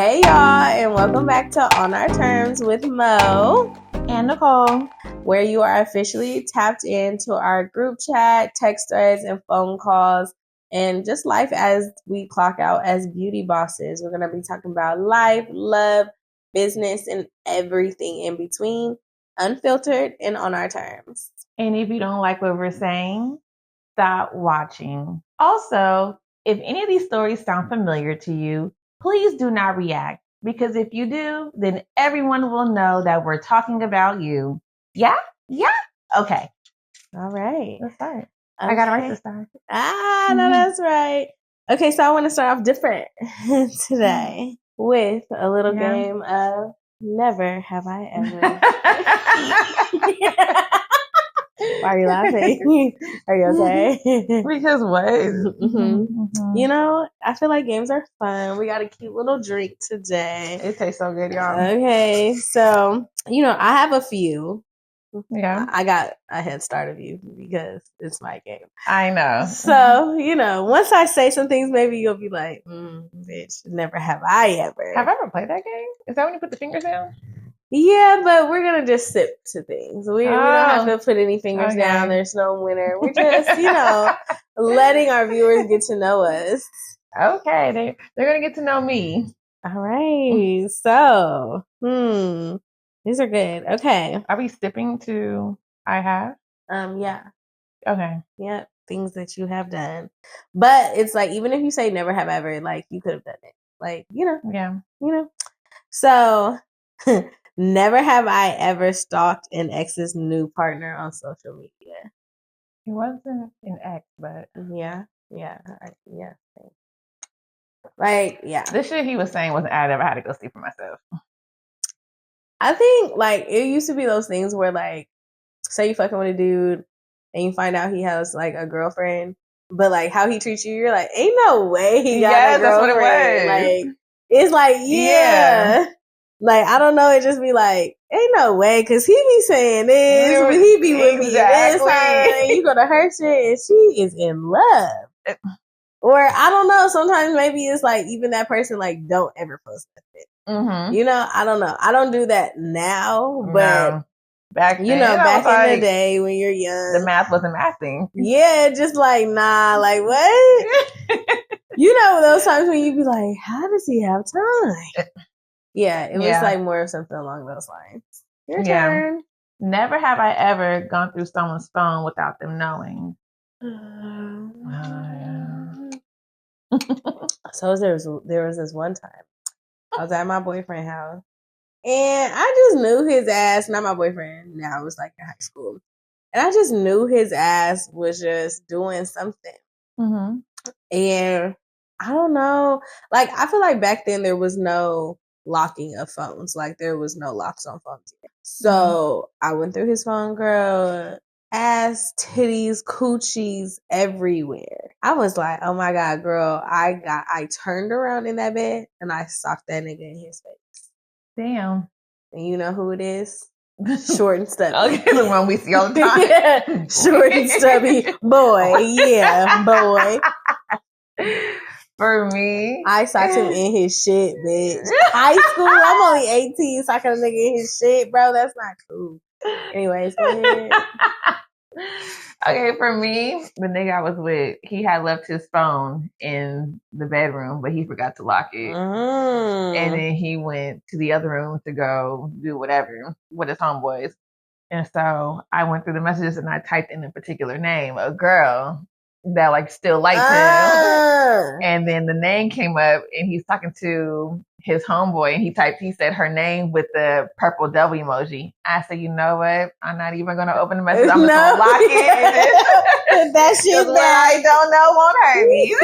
Hey y'all, and welcome back to On Our Terms with Mo and Nicole, where you are officially tapped into our group chat, text threads, and phone calls, and just life as we clock out as beauty bosses. We're going to be talking about life, love, business, and everything in between, unfiltered and on our terms. And if you don't like what we're saying, stop watching. Also, if any of these stories sound familiar to you, please do not react, because if you do, then everyone will know that we're talking about you. Yeah? Okay. All right. Let's start. Okay. I got it right this time. No, that's right. Okay, so I want to start off different today with a little game of Never Have I Ever. Why are you laughing? Are you okay? Because what? You know, I feel like games are fun. We got a cute little drink today. It tastes so good, y'all. Okay, so, I have a few. Yeah. I got a head start of you because it's my game. I know. So, once I say some things, maybe you'll be like, bitch, never have I ever. Have I ever played that game? Is that when you put the fingers down? Yeah, but we're going to just sip to things. We don't have to put any fingers down. There's no winner. We're just, letting our viewers get to know us. Okay, they're going to get to know me. All right. So, these are good. Okay. Are we sipping to I have? Yeah. Okay. Yeah. Things that you have done. But it's like, even if you say never have ever, like, you could have done it. Like, Yeah. So, never have I ever stalked an ex's new partner on social media. He wasn't an ex, but yeah. Like, yeah. This shit he was saying wasn't I had to go see for myself. I think, like, it used to be those things where, like, say you fucking with a dude and you find out he has, like, a girlfriend, but, like, how he treats you, you're like, ain't no way he got a girlfriend. That's what it was. Like, it's like, yeah. Like, I don't know, it just be like, ain't no way, because he be saying this, he be with me this time, you go to her shit, and she is in love. Or, I don't know, sometimes maybe it's like, even that person, like, don't ever post that shit. Mm-hmm. I don't know. I don't do that now, but back then, back in the day when you're young, the math wasn't mathing. Yeah, just like, nah, like, what? Those times when you be like, how does he have time? Yeah, it was like more of something along those lines. Your turn. Never have I ever gone through someone's phone without them knowing. So there was this one time I was at my boyfriend's house, and I just knew his ass. Not my boyfriend now; I was like in high school, and I just knew his ass was just doing something. Mm-hmm. And I don't know, like, I feel like back then there was no locking of phones. Like, there was no locks on phones yet. So I went through his phone, girl. Ass, titties, coochies everywhere. I was like, oh my God, girl. I turned around in that bed and I socked that nigga in his face. Damn. And you know who it is? Short and stubby. Okay, the one we see all the time. Yeah, short and stubby. Boy, yeah, boy. For me, I socked him in his shit, bitch. High school, I'm only 18, socking a nigga in his shit, bro. That's not cool. Anyways, go ahead. Okay, for me, the nigga I was with, he had left his phone in the bedroom, but he forgot to lock it. And then he went to the other room to go do whatever with his homeboys. And so I went through the messages and I typed in a particular name, a girl that like still liked him. And then the name came up and he's talking to his homeboy and he said her name with the purple devil emoji. I said, you know what? I'm not even going to open the message. I'm just going to lock it. That shit that I don't know won't hurt me. You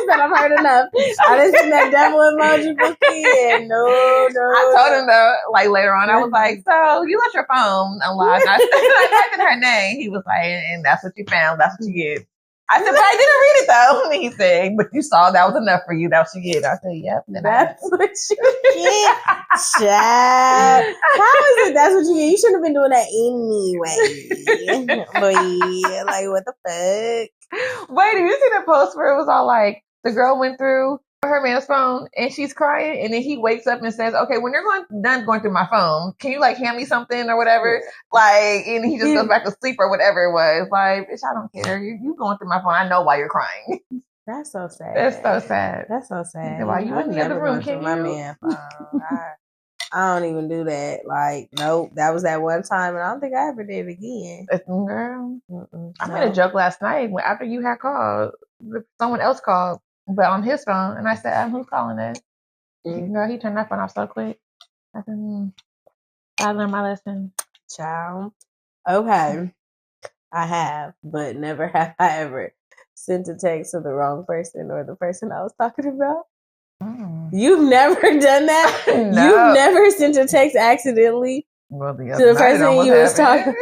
said I've heard enough. I didn't see that devil emoji before. No. I told him though, like later on, I was like, so you left your phone unlocked. I typed in her name. He was like, and that's what you found. That's what you get. I said, but I didn't read it though. And he said, but you saw that was enough for you. That's what you get. I said, yep. That's what you get. Child. How is it that's what you get? You shouldn't have been doing that anyway. Boy, like, what the fuck? Wait, did you see the post where it was all like, the girl went through her man's phone and she's crying, and then he wakes up and says, okay, when you're done going through my phone, can you like hand me something or whatever? Like, and he just goes back to sleep or whatever it was. Like, bitch, I don't care. You going through my phone. I know why you're crying. That's so sad. That's so sad. That's so sad. Why you in the other room? Can my man phone. I don't even do that. Like, nope. That was that one time, and I don't think I ever did it again. Girl, I made a joke last night after you had called. Someone else called, but on his phone, and I said, "Who's calling it?" Girl, he turned that phone off so quick. I said, I learned my lesson. Child. Okay. I have, but never have I ever sent a text to the wrong person or the person I was talking about. You've never done that? No. You've never sent a text accidentally to the person you was talking.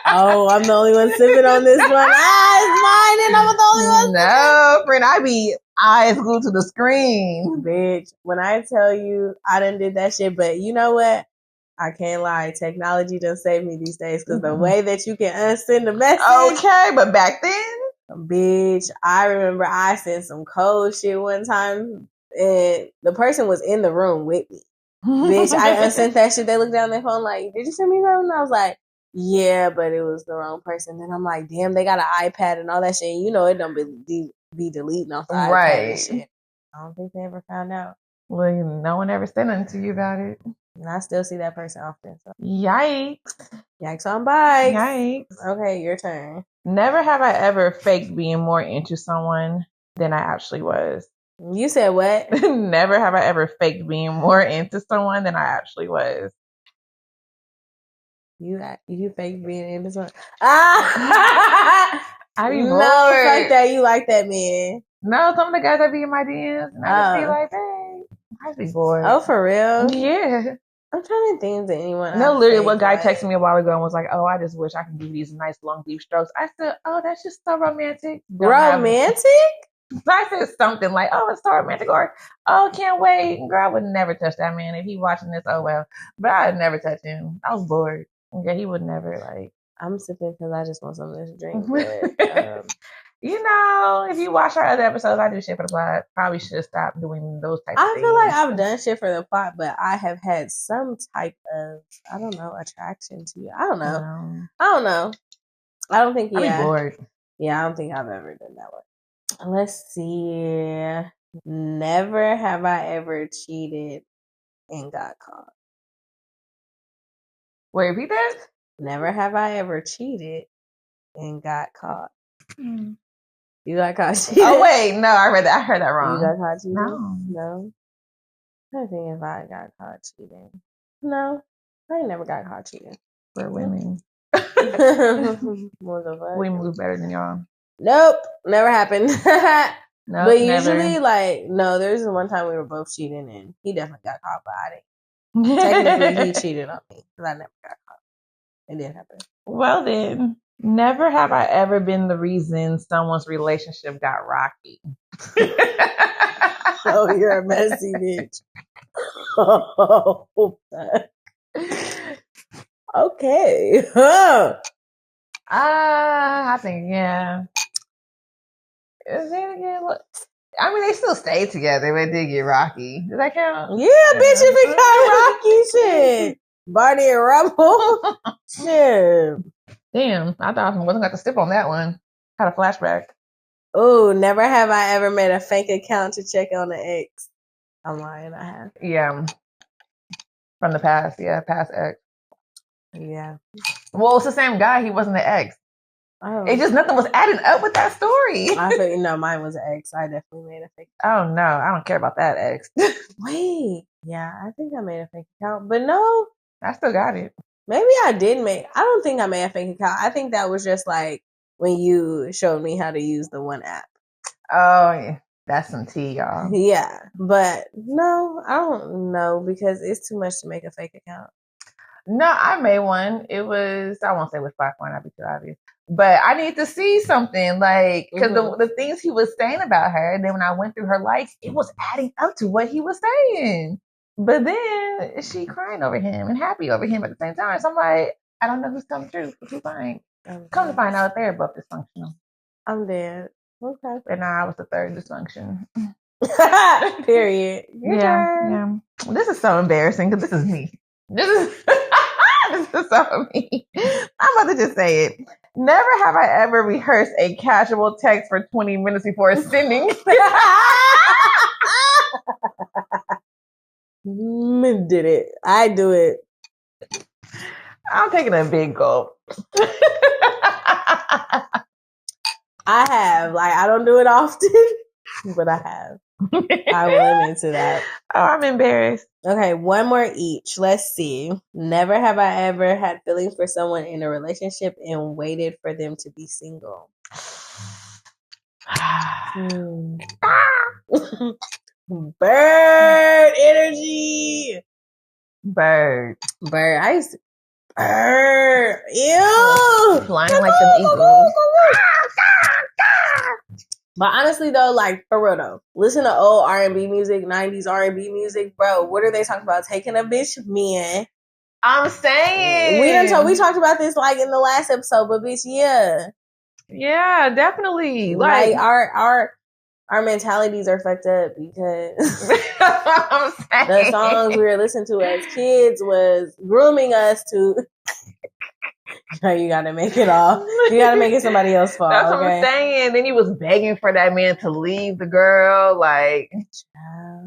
Oh, I'm the only one sipping on this one. It's mine, and I'm the only one. No, friend, I be eyes glued to the screen. Bitch, when I tell you I done did that shit, but you know what? I can't lie. Technology done saved me these days because the way that you can unsend a message. Okay, but back then? Bitch, I remember I sent some cold shit one time and the person was in the room with me. Bitch, I unsent that shit. They looked down their phone like, did you send me something? I was like, yeah, but it was the wrong person. Then I'm like, damn, they got an iPad and all that shit. You know, it don't be deleting off the iPad and shit. I don't think they ever found out. Well, no one ever said nothing to you about it. And I still see that person often. So. Yikes. Yikes on bikes. Yikes. Okay, your turn. Never have I ever faked being more into someone than I actually was. You said what? Never have I ever faked being more into someone than I actually was. You fake being into someone. I be bored. No, fuck that. You like that man. No, some of the guys that be in my DMs, and I just be like, hey, I be bored. Oh, for real? Yeah. I'm trying to think of anyone. No, literally, one guy texted me a while ago and was like, oh, I just wish I could give you these nice long deep strokes. I said, oh, that's just so romantic. Romantic? I said something like, oh, it's so romantic, or oh, can't wait. Girl, I would never touch that man. If he watching this, oh well. But I'd never touch him. I was bored. Yeah, he would never like. I'm sipping because I just want something to drink. But, you know, if you watch our other episodes, I do shit for the plot. Probably should stop doing those types of things. I feel like I've done shit for the plot, but I have had some type of, I don't know, attraction to you. I don't know. I don't think, I'd be bored. Yeah, I don't think I've ever done that one. Let's see. Never have I ever cheated and got caught. Wait, repeat that? Never have I ever cheated and got caught. You got caught cheating? Oh wait, no, I heard that wrong. You got caught cheating? No. I don't think if I got caught cheating. No, I ain't never got caught cheating. We're women. We move better than y'all. Nope, never happened. No, but usually, no, there's one time we were both cheating and he definitely got caught, but I didn't. Technically, he cheated on me because I never got caught. It didn't happen. Well then, never have I ever been the reason someone's relationship got rocky. Oh, you're a messy bitch. Oh, okay. I think, yeah. Is it again? I mean, they still stayed together, but it did get rocky. Does that count? Yeah, bitch, if it got rocky, shit. Barney and Rubble. Shit. Damn, I thought I wasn't going to step on that one. Had a flashback. Oh, never have I ever made a fake account to check on an ex. I'm lying, I have. Yeah. From the past, yeah, past ex. Yeah. Well, it's the same guy. He wasn't the ex. Oh. It just nothing was adding up with that story. I think mine was an ex. I definitely made a fake account. Oh no, I don't care about that ex. Wait. Yeah, I think I made a fake account. But no. I still got it. Maybe I did I don't think I made a fake account. I think that was just like when you showed me how to use the one app. Oh, yeah. That's some tea, y'all. Yeah. But no, I don't know because it's too much to make a fake account. No, I made one. It was, I won't say which platform, that'd be too obvious. But I need to see something, like, because the things he was saying about her, and then when I went through her likes, it was adding up to what he was saying. But then she crying over him and happy over him at the same time. So I'm like, I don't know who's telling the truth. What you think? Come to find out they're both dysfunctional. I'm dead. Okay. And now I was the third dysfunction. Period. Yeah. This is so embarrassing because this is me. This is so me. I'm about to just say it. Never have I ever rehearsed a casual text for 20 minutes before sending. Did it. I do it. I'm taking a big gulp. I have. Like, I don't do it often, but I have. I will admit to that. Oh, I'm embarrassed. Okay, one more each. Let's see. Never have I ever had feelings for someone in a relationship and waited for them to be single. Bird energy. Bird. I used to. Bird. Ew. Flying like them eagles. But honestly, though, like, for real, though, listen to old R&B music, 90s R&B music, bro. What are they talking about? Taking a bitch, man. I'm saying. We talked about this, like, in the last episode, but bitch, yeah. Yeah, definitely. Like our mentalities are fucked up because the songs we were listening to as kids was grooming us to... You gotta make it all. You gotta make it somebody else's fault. That's what I'm saying. Then he was begging for that man to leave the girl. Like,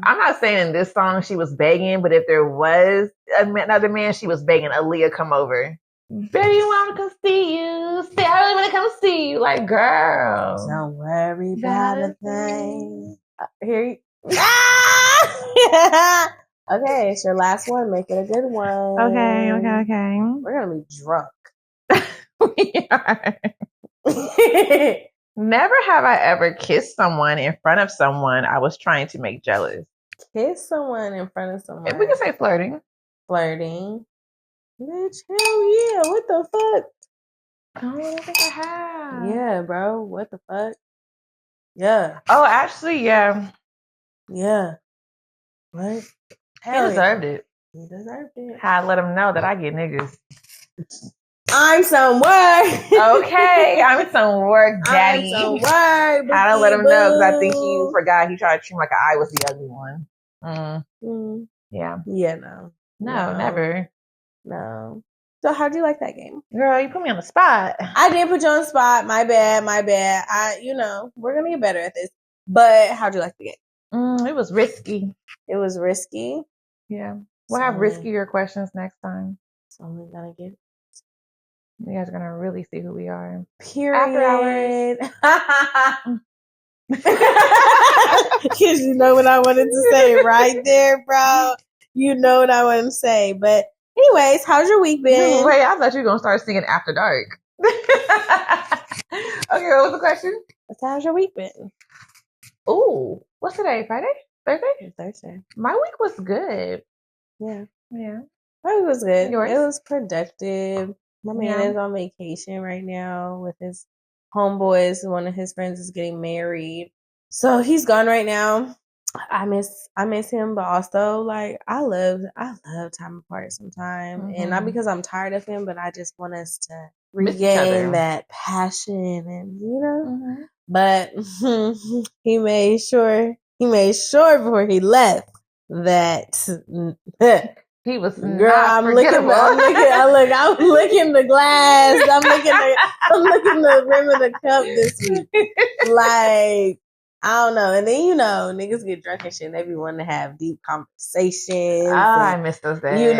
I'm not saying in this song she was begging, but if there was another man, she was begging Aaliyah come over. Baby, you want to come see you? Say I really want to come see you. Like, girl, don't worry about a thing. Here you. Okay, it's your last one. Make it a good one. Okay. We're gonna be drunk. We are. Never have I ever kissed someone in front of someone I was trying to make jealous. Kiss someone in front of someone. If we can say flirting. Flirting. Bitch, hell yeah. What the fuck? I don't think I have. Yeah, bro. What the fuck? Yeah. Oh, actually, yeah. Yeah. What? Hell, he deserved it. He deserved it. How I let him know that I get niggas. I'm some work. Okay, I'm some work, daddy. I'm some work. How to let him know because I think he forgot. He tried to treat me like I was the ugly one. Yeah. Yeah, no, never. No. So how'd you like that game? Girl, you put me on the spot. I did put you on the spot. My bad. We're going to get better at this. But how'd you like the game? It was risky. It was risky? Yeah. We'll have riskier questions next time. It's only going to get... You guys are going to really see who we are. Period. After hours. Because you know what I wanted to say right there, bro. You know what I wanted to say. But anyways, how's your week been? Wait, I thought you were going to start singing After Dark. Okay, what was the question? How's your week been? Ooh, what's today? Friday? Thursday? Thursday. My week was good. Yeah. My week was good. Yours? It was productive. My man is on vacation right now with his homeboys. One of his friends is getting married. So he's gone right now. I miss him, but also like I love time apart sometime. And not because I'm tired of him, but I just want us to regain that passion and But he made sure before he left that he was girl. I'm licking the glass. I'm licking the rim of the cup this week. Like, I don't know. And then niggas get drunk and shit. And they be wanting to have deep conversations. I miss those days.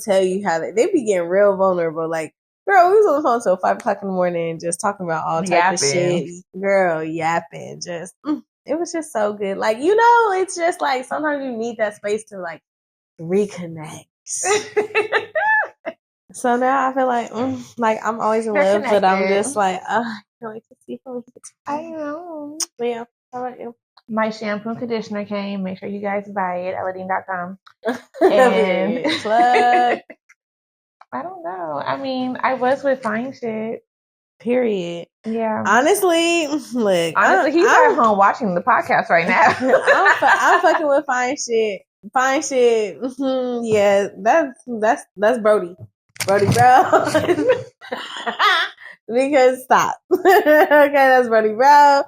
Tell you how they be getting real vulnerable. Like, girl, we was on the phone till 5 o'clock in the morning, just talking about all type of shit. Girl, yapping. Just it was just so good. Like, it's just like sometimes you need that space to like reconnect. So now I feel like I'm always in love, but I'm just like, I can't wait to see him. I know. Yeah. How about you? My shampoo and conditioner came. Make sure you guys buy it at Eladine.com. And plug. I don't know. I mean, I was with Fine Shit. Period. Yeah. Honestly, look. He's at home watching the podcast right now. I'm fucking with Fine Shit. Fine Shit. Yeah, that's Brody. Brody, bro. Because stop. Okay, that's Brody, bro.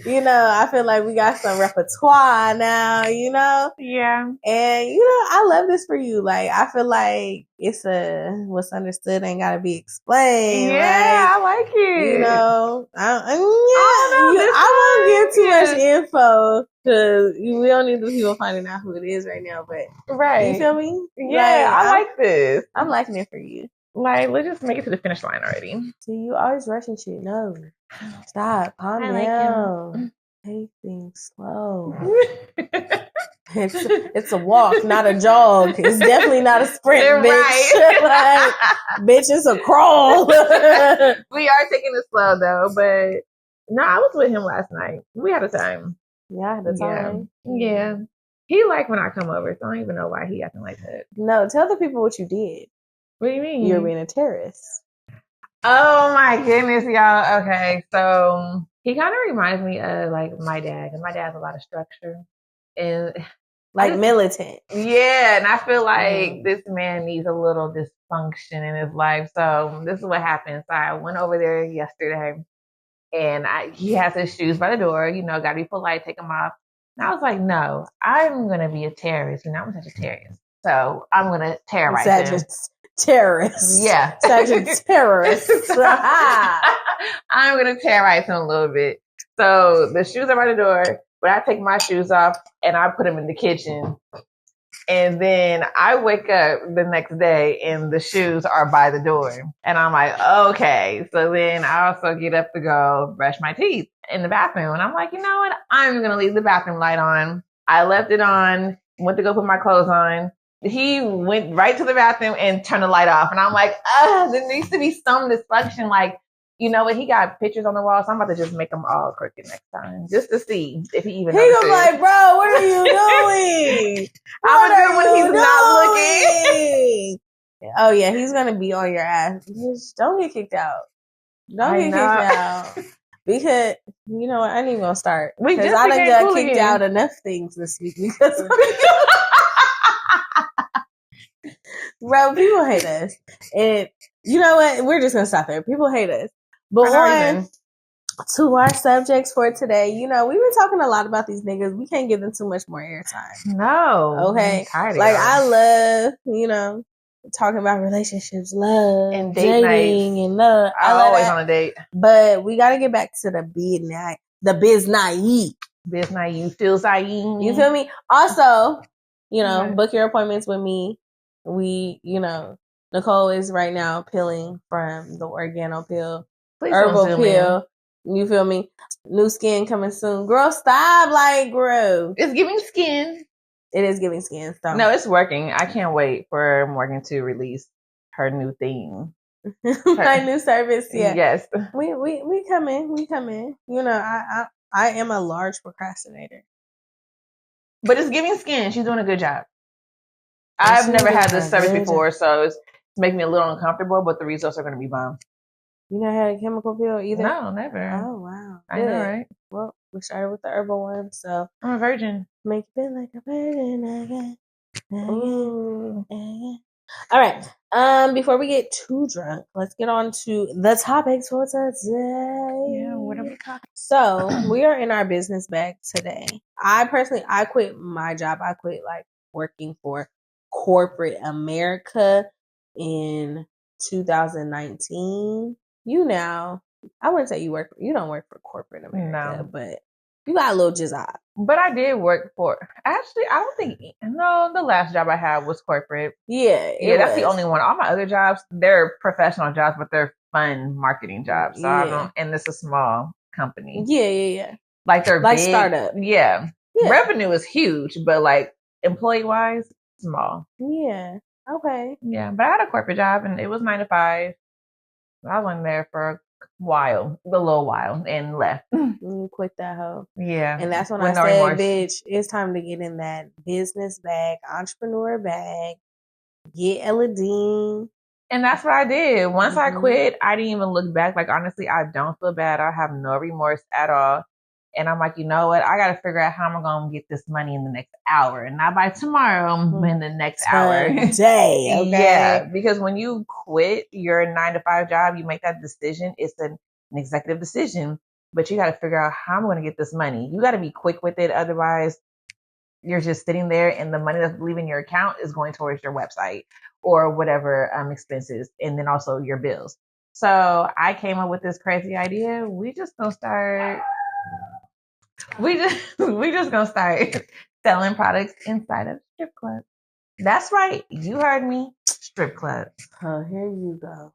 You know, I feel like we got some repertoire now, you know? Yeah. And, you know, I love this for you. Like, I feel like it's what's understood ain't got to be explained. Yeah, I like it. You know, I won't give too much info because we don't need the people finding out who it is right now. But you feel me? Yeah, I like this. I'm liking it for you. Like, let's just make it to the finish line already. See, you always rushing shit. No, stop. Calm down. Take things slow. It's a walk, not a jog. It's definitely not a sprint, bitch. Right. Bitch, it's a crawl. We are taking it slow though, but no, I was with him last night. We had a time. Yeah, I had a time. Yeah. He liked when I come over, so I don't even know why he acting like that. No, tell the people what you did. What do you mean? You're being a terrorist. Oh my goodness, y'all. Okay, so he kind of reminds me of like my dad, and my dad has a lot of structure and like militant. Yeah, and I feel like this man needs a little dysfunction in his life. So this is what happened. So I went over there yesterday, and he has his shoes by the door. You know, gotta be polite, take them off. And I was like, no, I'm gonna be a terrorist. You know, I'm a Sagittarius, so I'm gonna terrorize him. Terrorist. Yeah. Sagittarius. I'm going to terrorize him a little bit. So the shoes are by the door, but I take my shoes off and I put them in the kitchen. And then I wake up the next day and the shoes are by the door. And I'm like, okay. So then I also get up to go brush my teeth in the bathroom. And I'm like, you know what? I'm going to leave the bathroom light on. I left it on, went to go put my clothes on. He went right to the bathroom and turned the light off. And I'm like, there needs to be some dysfunction. Like, you know what? He got pictures on the wall, so I'm about to just make them all crooked next time, just to see if he even notices. He's like, bro, what are you doing? I'm gonna do it when he's not looking. Oh yeah, he's gonna be on your ass. Just don't get kicked out. Don't get kicked out. Because you know what? I ain't even gonna start. Because I done got kicked out enough things this week because bro, people hate us. And you know what? We're just gonna stop there. People hate us. But on to our subjects for today, you know, we've been talking a lot about these niggas. We can't give them too much more airtime. No. Okay. Like I love, you know, talking about relationships, love, and dating, and love. I'm always on a date. But we gotta get back to the biz naive. You feel me? Also, you know, book your appointments with me. We, you know, Nicole is right now peeling from the organo pill. Herbal pill. You feel me? New skin coming soon. Girl, stop. Like, girl. It's giving skin. It is giving skin. So. No, it's working. I can't wait for Morgan to release her new thing. My new service. Yeah. Yes. We coming. We coming. You know, I am a large procrastinator. But it's giving skin. She's doing a good job. I've never had this service before, so it's making me a little uncomfortable, but the results are going to be bomb. You never had a chemical pill either? No, never. Oh, wow. I know, right? Well, we started with the herbal one, so. I'm a virgin. Make you feel like a virgin again. Ooh. All right. Before we get too drunk, let's get on to the topics for today. Yeah, what are we talking? So, we are in our business bag today. I quit my job. I quit, like, working for corporate America in 2019. I wouldn't say you don't work for corporate America, but you got a little job. But I did work for, actually, I don't think, the last job I had was corporate. Yeah, that's the only one. All my other jobs, they're professional jobs, but they're fun marketing jobs. So and it's a small company. Yeah. Like they're like big. Startup. Yeah. Revenue is huge, but like employee-wise, small. Yeah. Okay. Yeah, but I had a corporate job and it was 9 to 5. I went there for a little while, and left. You quit that hoe. Yeah. And that's when I said, bitch, it's time to get in that business bag, entrepreneur bag, get Ella Dean. And that's what I did. Once I quit, I didn't even look back. Like, honestly, I don't feel bad. I have no remorse at all. And I'm like, you know what? I got to figure out how I'm going to get this money in the next hour. And not by tomorrow, in the next hour. Day, okay? Yeah, because when you quit your 9 to 5 job, you make that decision. It's an executive decision. but you got to figure out how I'm going to get this money. You got to be quick with it. Otherwise, you're just sitting there and the money that's leaving your account is going towards your website or whatever expenses, and then also your bills. So I came up with this crazy idea. We just gonna start selling products inside of strip clubs. That's right. You heard me. Strip clubs. Oh, here you go.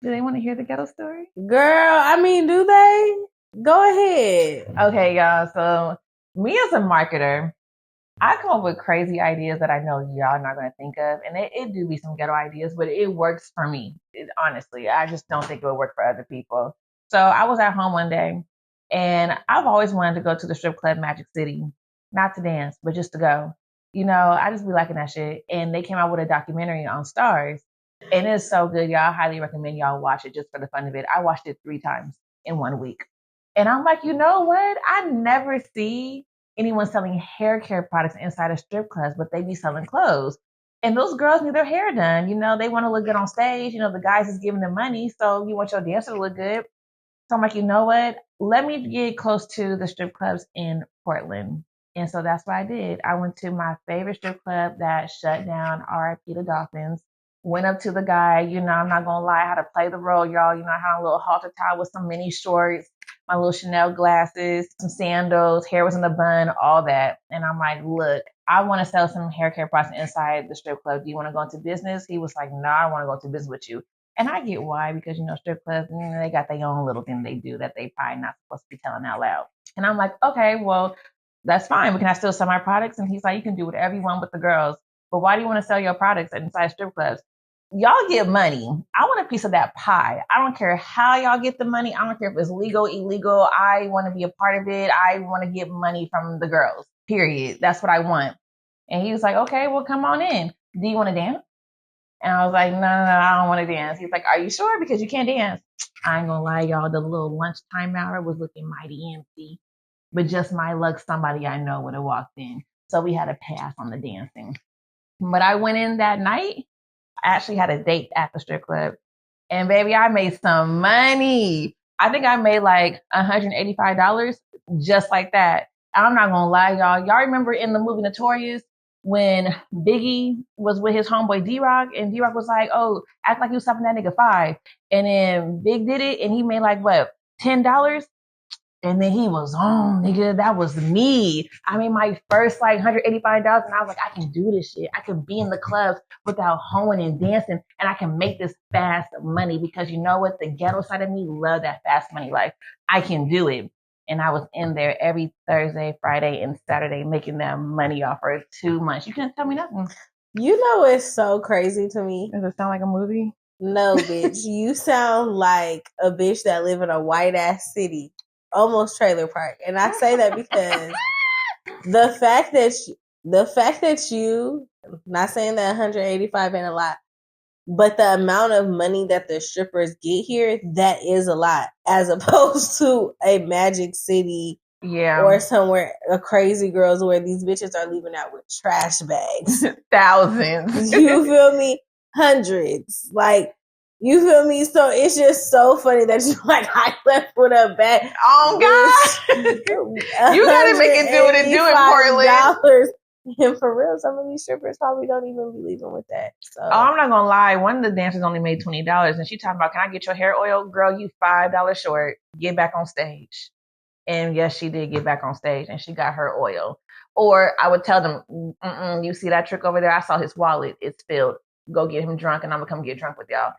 Do they want to hear the ghetto story? Girl, I mean, do they? Go ahead. Okay, y'all. So me as a marketer, I come up with crazy ideas that I know y'all not going to think of. And it do be some ghetto ideas, but it works for me. Honestly, I just don't think it would work for other people. So I was at home one day and I've always wanted to go to the strip club Magic City, not to dance, but just to go. I just be liking that shit. And they came out with a documentary on Stars. And it's so good, y'all. I highly recommend y'all watch it just for the fun of it. I watched it 3 times in 1 week. And I'm like, you know what? I never see anyone selling hair care products inside of strip clubs, but they be selling clothes. And those girls need their hair done. They want to look good on stage. The guys is giving them money. So you want your dancer to look good. So I'm like, you know what? Let me get close to the strip clubs in Portland. And so that's what I did. I went to my favorite strip club that shut down, RIP the Dolphins. Went up to the guy, I'm not going to lie, I had to play the role, y'all. I had a little halter top with some mini shorts, my little Chanel glasses, some sandals, hair was in the bun, all that. And I'm like, look, I want to sell some hair care products inside the strip club. Do you want to go into business? He was like, no, I want to go into business with you. And I get why, because, strip clubs, they got their own little thing they do that they probably not supposed to be telling out loud. And I'm like, okay, well, that's fine. But can I still sell my products? And he's like, you can do whatever you want with the girls. But why do you want to sell your products inside strip clubs? Y'all get money. I want a piece of that pie. I don't care how y'all get the money. I don't care if it's legal, illegal. I want to be a part of it. I want to get money from the girls, period. That's what I want. And he was like, okay, well, come on in. Do you want to dance? And I was like, no, I don't want to dance. He's like, are you sure? Because you can't dance. I ain't gonna lie, y'all. The little lunchtime hour was looking mighty empty. But just my luck, somebody I know would have walked in. So we had a pass on the dancing. But I went in that night. I actually had a date at the strip club. And baby, I made some money. I think I made like $185 just like that. I'm not going to lie, y'all. Y'all remember in the movie Notorious when Biggie was with his homeboy D-Rock and D-Rock was like, oh, act like you stopping that nigga $5. And then Big did it and he made like what, $10? And then he was on, nigga, that was me. I made my first like $185 and I was like, I can do this shit. I can be in the clubs without hoeing and dancing and I can make this fast money because you know what? The ghetto side of me love that fast money life. I can do it. And I was in there every Thursday, Friday, and Saturday making that money off for 2 months. You couldn't tell me nothing. It's so crazy to me. Does it sound like a movie? No, bitch. You sound like a bitch that live in a white ass city. Almost trailer park. And I say that because the fact that you not saying that 185 ain't a lot, but the amount of money that the strippers get here, that is a lot, as opposed to a Magic City or somewhere, a Crazy Girls where these bitches are leaving out with trash bags. Thousands. You feel me? Hundreds. Like, you feel me? So it's just so funny that you like, I left with a bag. Oh God! You gotta make it do what it do in Portland. And for real, some of these strippers probably don't even be leaving with that. So I'm not gonna lie. One of the dancers only made $20, and she talking about, "Can I get your hair oil, girl? You $5 short. Get back on stage." And yes, she did get back on stage, and she got her oil. Or I would tell them, "You see that trick over there? I saw his wallet. It's filled. Go get him drunk, and I'm gonna come get drunk with y'all."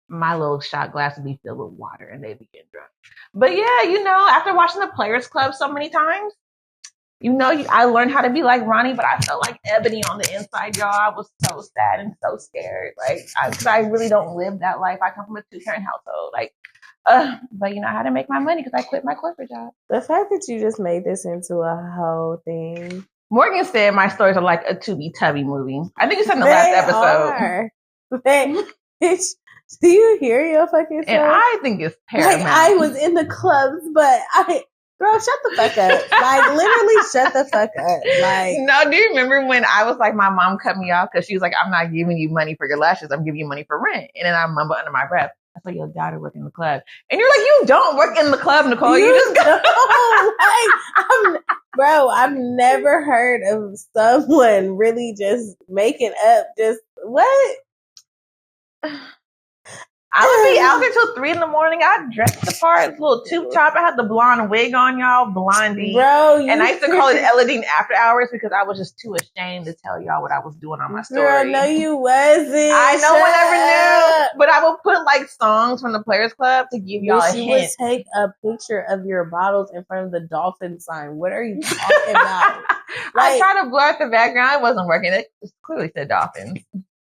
My little shot glass would be filled with water and they'd be getting drunk. But yeah, after watching the Players Club so many times, I learned how to be like Ronnie, but I felt like Ebony on the inside, y'all. I was so sad and so scared. Like, because I really don't live that life. I come from a 2-parent household. But I had to make my money because I quit my corporate job. The fact that you just made this into a whole thing. Morgan said my stories are like a Tubby movie. I think you said in the last episode. Do you hear your fucking self? And I think it's paramount. Like, I was in the clubs, but girl, shut the fuck up. Like, literally shut the fuck up. Like, no, do you remember when I was like, my mom cut me off because she was like, I'm not giving you money for your lashes. I'm giving you money for rent. And then I mumbled under my breath, That's why your daughter work in the club. And you're like, you don't work in the club, Nicole. You just go. I've never heard of someone really just making up just what? I would be out there till 3 a.m. I dressed the part, little tube top. I had the blonde wig on, y'all, blondie. Bro, and I used to call it Eladine After Hours because I was just too ashamed to tell y'all what I was doing on my story. Girl, no, you wasn't. I know one never knew, but I would put like songs from the Players Club to give y'all a hint. You would take a picture of your bottles in front of the dolphin sign. What are you talking about? I tried to blur out the background. It wasn't working. It clearly said dolphins.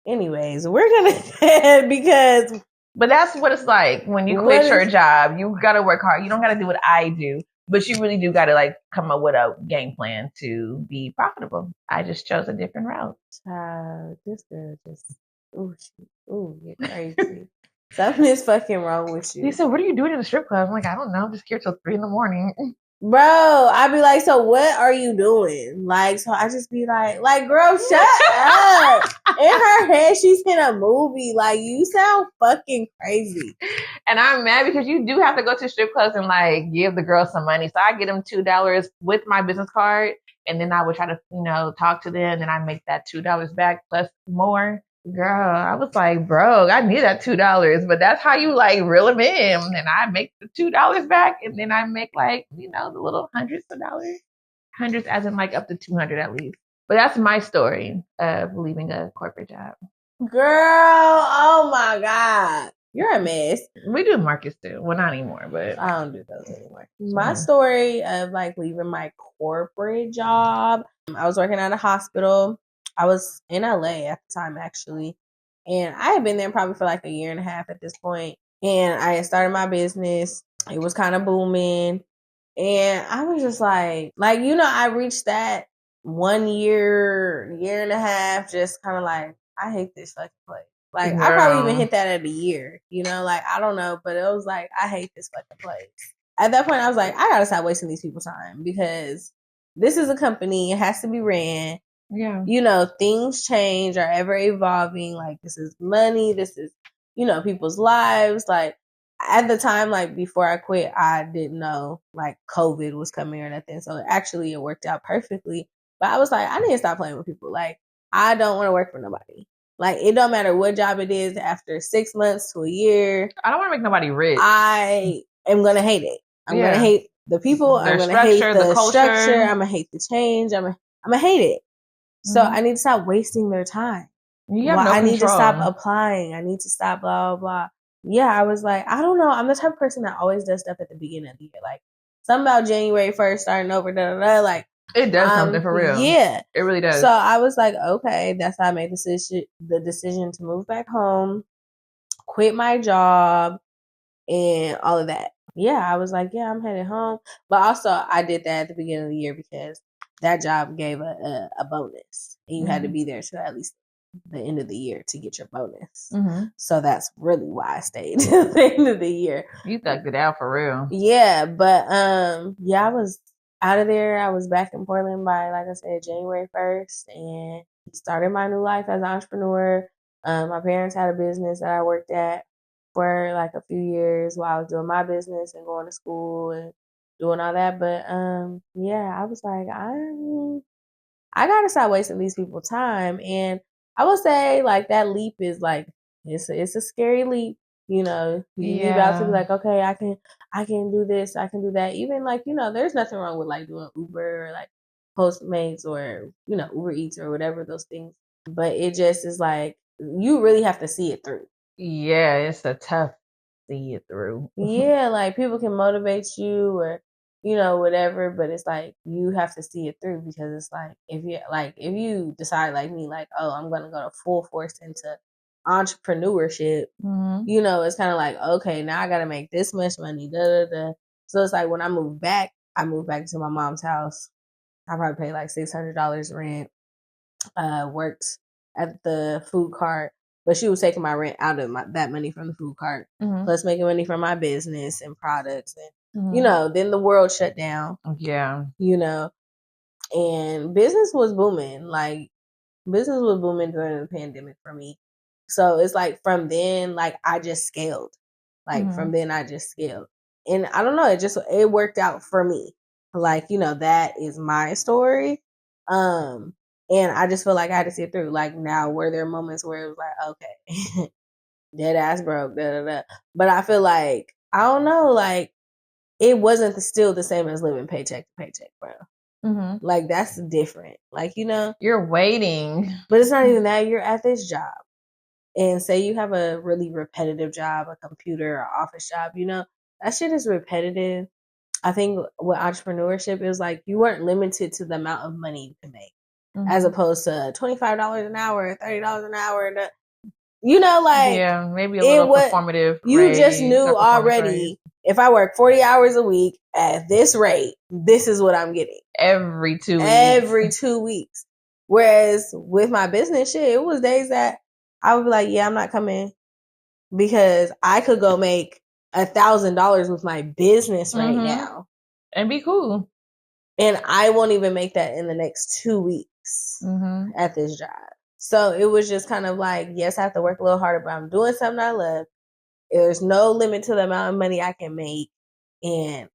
Anyways, we're gonna head because. But that's what it's like when you quit your job. You gotta work hard. You don't gotta do what I do, but you really do gotta like come up with a game plan to be profitable. I just chose a different route. This girl just, you're crazy. Something is fucking wrong with you. He said, "What are you doing in the strip club?" I'm like, I don't know. I'm just here till 3 a.m. Bro, I'd be like, so what are you doing? Like, so I just be like, girl, shut up. In her head, she's in a movie. Like, you sound fucking crazy. And I'm mad because you do have to go to strip clubs and like give the girls some money. So I get them $2 with my business card. And then I would try to, talk to them. And I make that $2 back plus more. Girl, I was like, bro, I need that $2, but that's how you like reel them in. And I make the $2 back, and then I make like, the little hundreds of dollars, hundreds as in like up to 200 at least. But that's my story of leaving a corporate job. Girl, oh my God. You're a mess. We do markets too. Well, not anymore, but I don't do those anymore. My story of like leaving my corporate job, I was working at a hospital. I was in LA at the time, actually. And I had been there probably for like a year and a half at this point. And I had started my business. It was kind of booming. And I was just like, I reached that 1 year, year and a half, just kind of like, I hate this fucking place. Like, I probably even hit that at a year, I don't know. But it was like, I hate this fucking place. At that point, I was like, I gotta stop wasting these people's time because this is a company. It has to be ran. Yeah. Things change, are ever evolving. Like, this is money. This is, people's lives. Like, at the time, like, before I quit, I didn't know, like, COVID was coming or nothing. So, actually, it worked out perfectly. But I was like, I need to stop playing with people. Like, I don't want to work for nobody. Like, it don't matter what job it is after 6 months to a year. I don't want to make nobody rich. I am going to hate it. I'm going to hate the people. I'm going to hate the structure. I'm going to hate the change. I'm going to hate it. So I need to stop wasting their time. I need to stop applying. I need to stop blah, blah, blah. Yeah, I was like, I don't know. I'm the type of person that always does stuff at the beginning of the year. Like, something about January 1st starting over, like. It does something for real. Yeah. It really does. So I was like, okay, that's how I made the decision to move back home, quit my job, and all of that. Yeah, I was like, yeah, I'm headed home. But also, I did that at the beginning of the year because that job gave a bonus. And you had to be there till at least the end of the year to get your bonus. So that's really why I stayed till the end of the year. You thugged it out for real. Yeah, but I was out of there. I was back in Portland by, like I said, January 1st, and started my new life as an entrepreneur. My parents had a business that I worked at for like a few years while I was doing my business and going to school and doing all that. But I was like, I gotta stop wasting these people's time. And I would say like that leap is like it's a scary leap. You about to be like, okay, I can do this, I can do that. Even like, there's nothing wrong with like doing Uber or like Postmates or, Uber Eats or whatever those things. But it just is like, you really have to see it through. Yeah, it's a tough see it through. Yeah, like people can motivate you or, whatever, but it's like you have to see it through because it's like if you decide like me, like, oh, I'm gonna go to full force into entrepreneurship, it's kind of like, okay, now I gotta make this much money, So it's like when I moved back to my mom's house. I probably paid like $600 rent. Worked at the food cart, but she was taking my rent out of that money from the food cart, plus making money from my business and products, and then the world shut down. Yeah, and business was booming. Like, business was booming during the pandemic for me. So it's like from then, like I just scaled. Like from then I just scaled. And I don't know, it worked out for me. Like, that is my story. And I just feel like I had to see it through. Like now were there moments where it was like, okay, dead ass broke, da da da. But I feel like, I don't know, like it wasn't still the same as living paycheck to paycheck, bro. Like that's different. Like, you're waiting. But it's not even that. You're at this job. And say you have a really repetitive job, a computer or office job, that shit is repetitive. I think with entrepreneurship, it was like you weren't limited to the amount of money you can make, as opposed to $25 an hour, $30 an hour. Like maybe a little performative. You just knew already. If I work 40 hours a week at this rate, this is what I'm getting every 2 weeks. Every 2 weeks. Whereas with my business shit, it was days that I would be like, yeah, I'm not coming because I could go make $1,000 with my business right now and be cool. And I won't even make that in the next 2 weeks at this job. So it was just kind of like, yes, I have to work a little harder, but I'm doing something I love. There's no limit to the amount of money I can make. And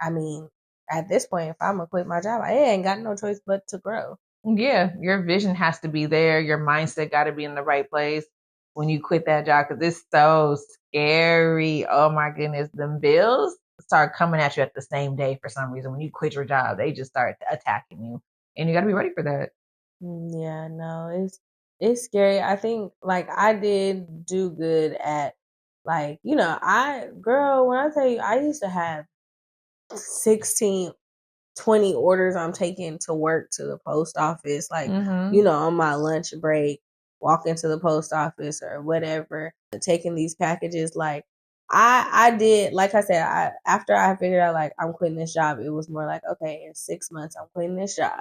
I mean, at this point, if I'm going to quit my job, I ain't got no choice but to grow. Yeah, your vision has to be there. Your mindset got to be in the right place when you quit that job because it's so scary. Oh my goodness. The bills start coming at you at the same day for some reason. When you quit your job, they just start attacking you. And you got to be ready for that. Yeah, no, it's scary. I think like I did do good at like, when I tell you, I used to have 16, 20 orders I'm taking to work to the post office, like, on my lunch break, walking to the post office or whatever, taking these packages. Like I did, like I said, after I figured out like I'm quitting this job, it was more like, okay, in 6 months I'm quitting this job.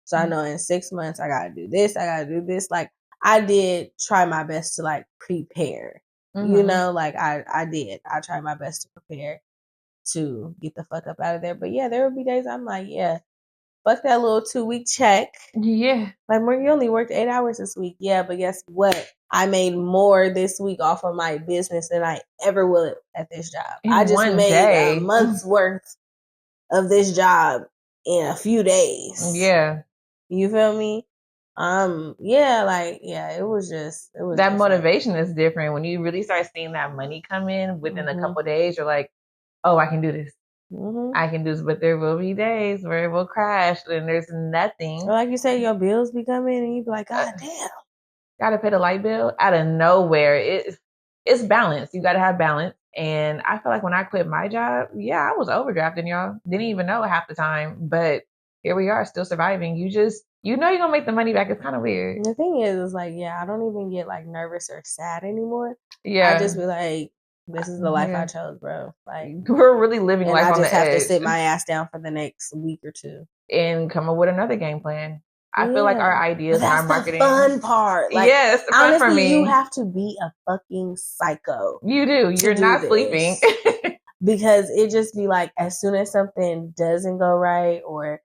So I know in 6 months I gotta do this, I gotta do this. Like I did try my best to like prepare. Like I did. I tried my best to prepare to get the fuck up out of there. But yeah, there would be days I'm like, yeah, fuck that little 2-week check. Yeah. Like, you only worked 8 hours this week. Yeah, but guess what? I made more this week off of my business than I ever will at this job. I just made a month's worth of this job in a few days. Yeah. You feel me? It was that different. Motivation is different. When you really start seeing that money come in within a couple of days, you're like, oh, I can do this. I can do this, but there will be days where it will crash and there's nothing. Or like you said, your bills be coming and you be like, God damn. Gotta pay the light bill out of nowhere. It's balance. You gotta have balance. And I feel like when I quit my job, yeah, I was overdrafting, y'all. Didn't even know half the time, but here we are still surviving. You're gonna make the money back. It's kind of weird. The thing is like, yeah, I don't even get like nervous or sad anymore. Yeah. I just be like, this is the life I chose, bro. Like we're really living life on the edge. I just have to sit my ass down for the next week or two and come up with another game plan. I feel like our ideas and our marketing. That's the fun part. Like, yes, yeah, fun honestly, for me. You have to be a fucking psycho. You do. You're not sleeping. Because it just be like, as soon as something doesn't go right or,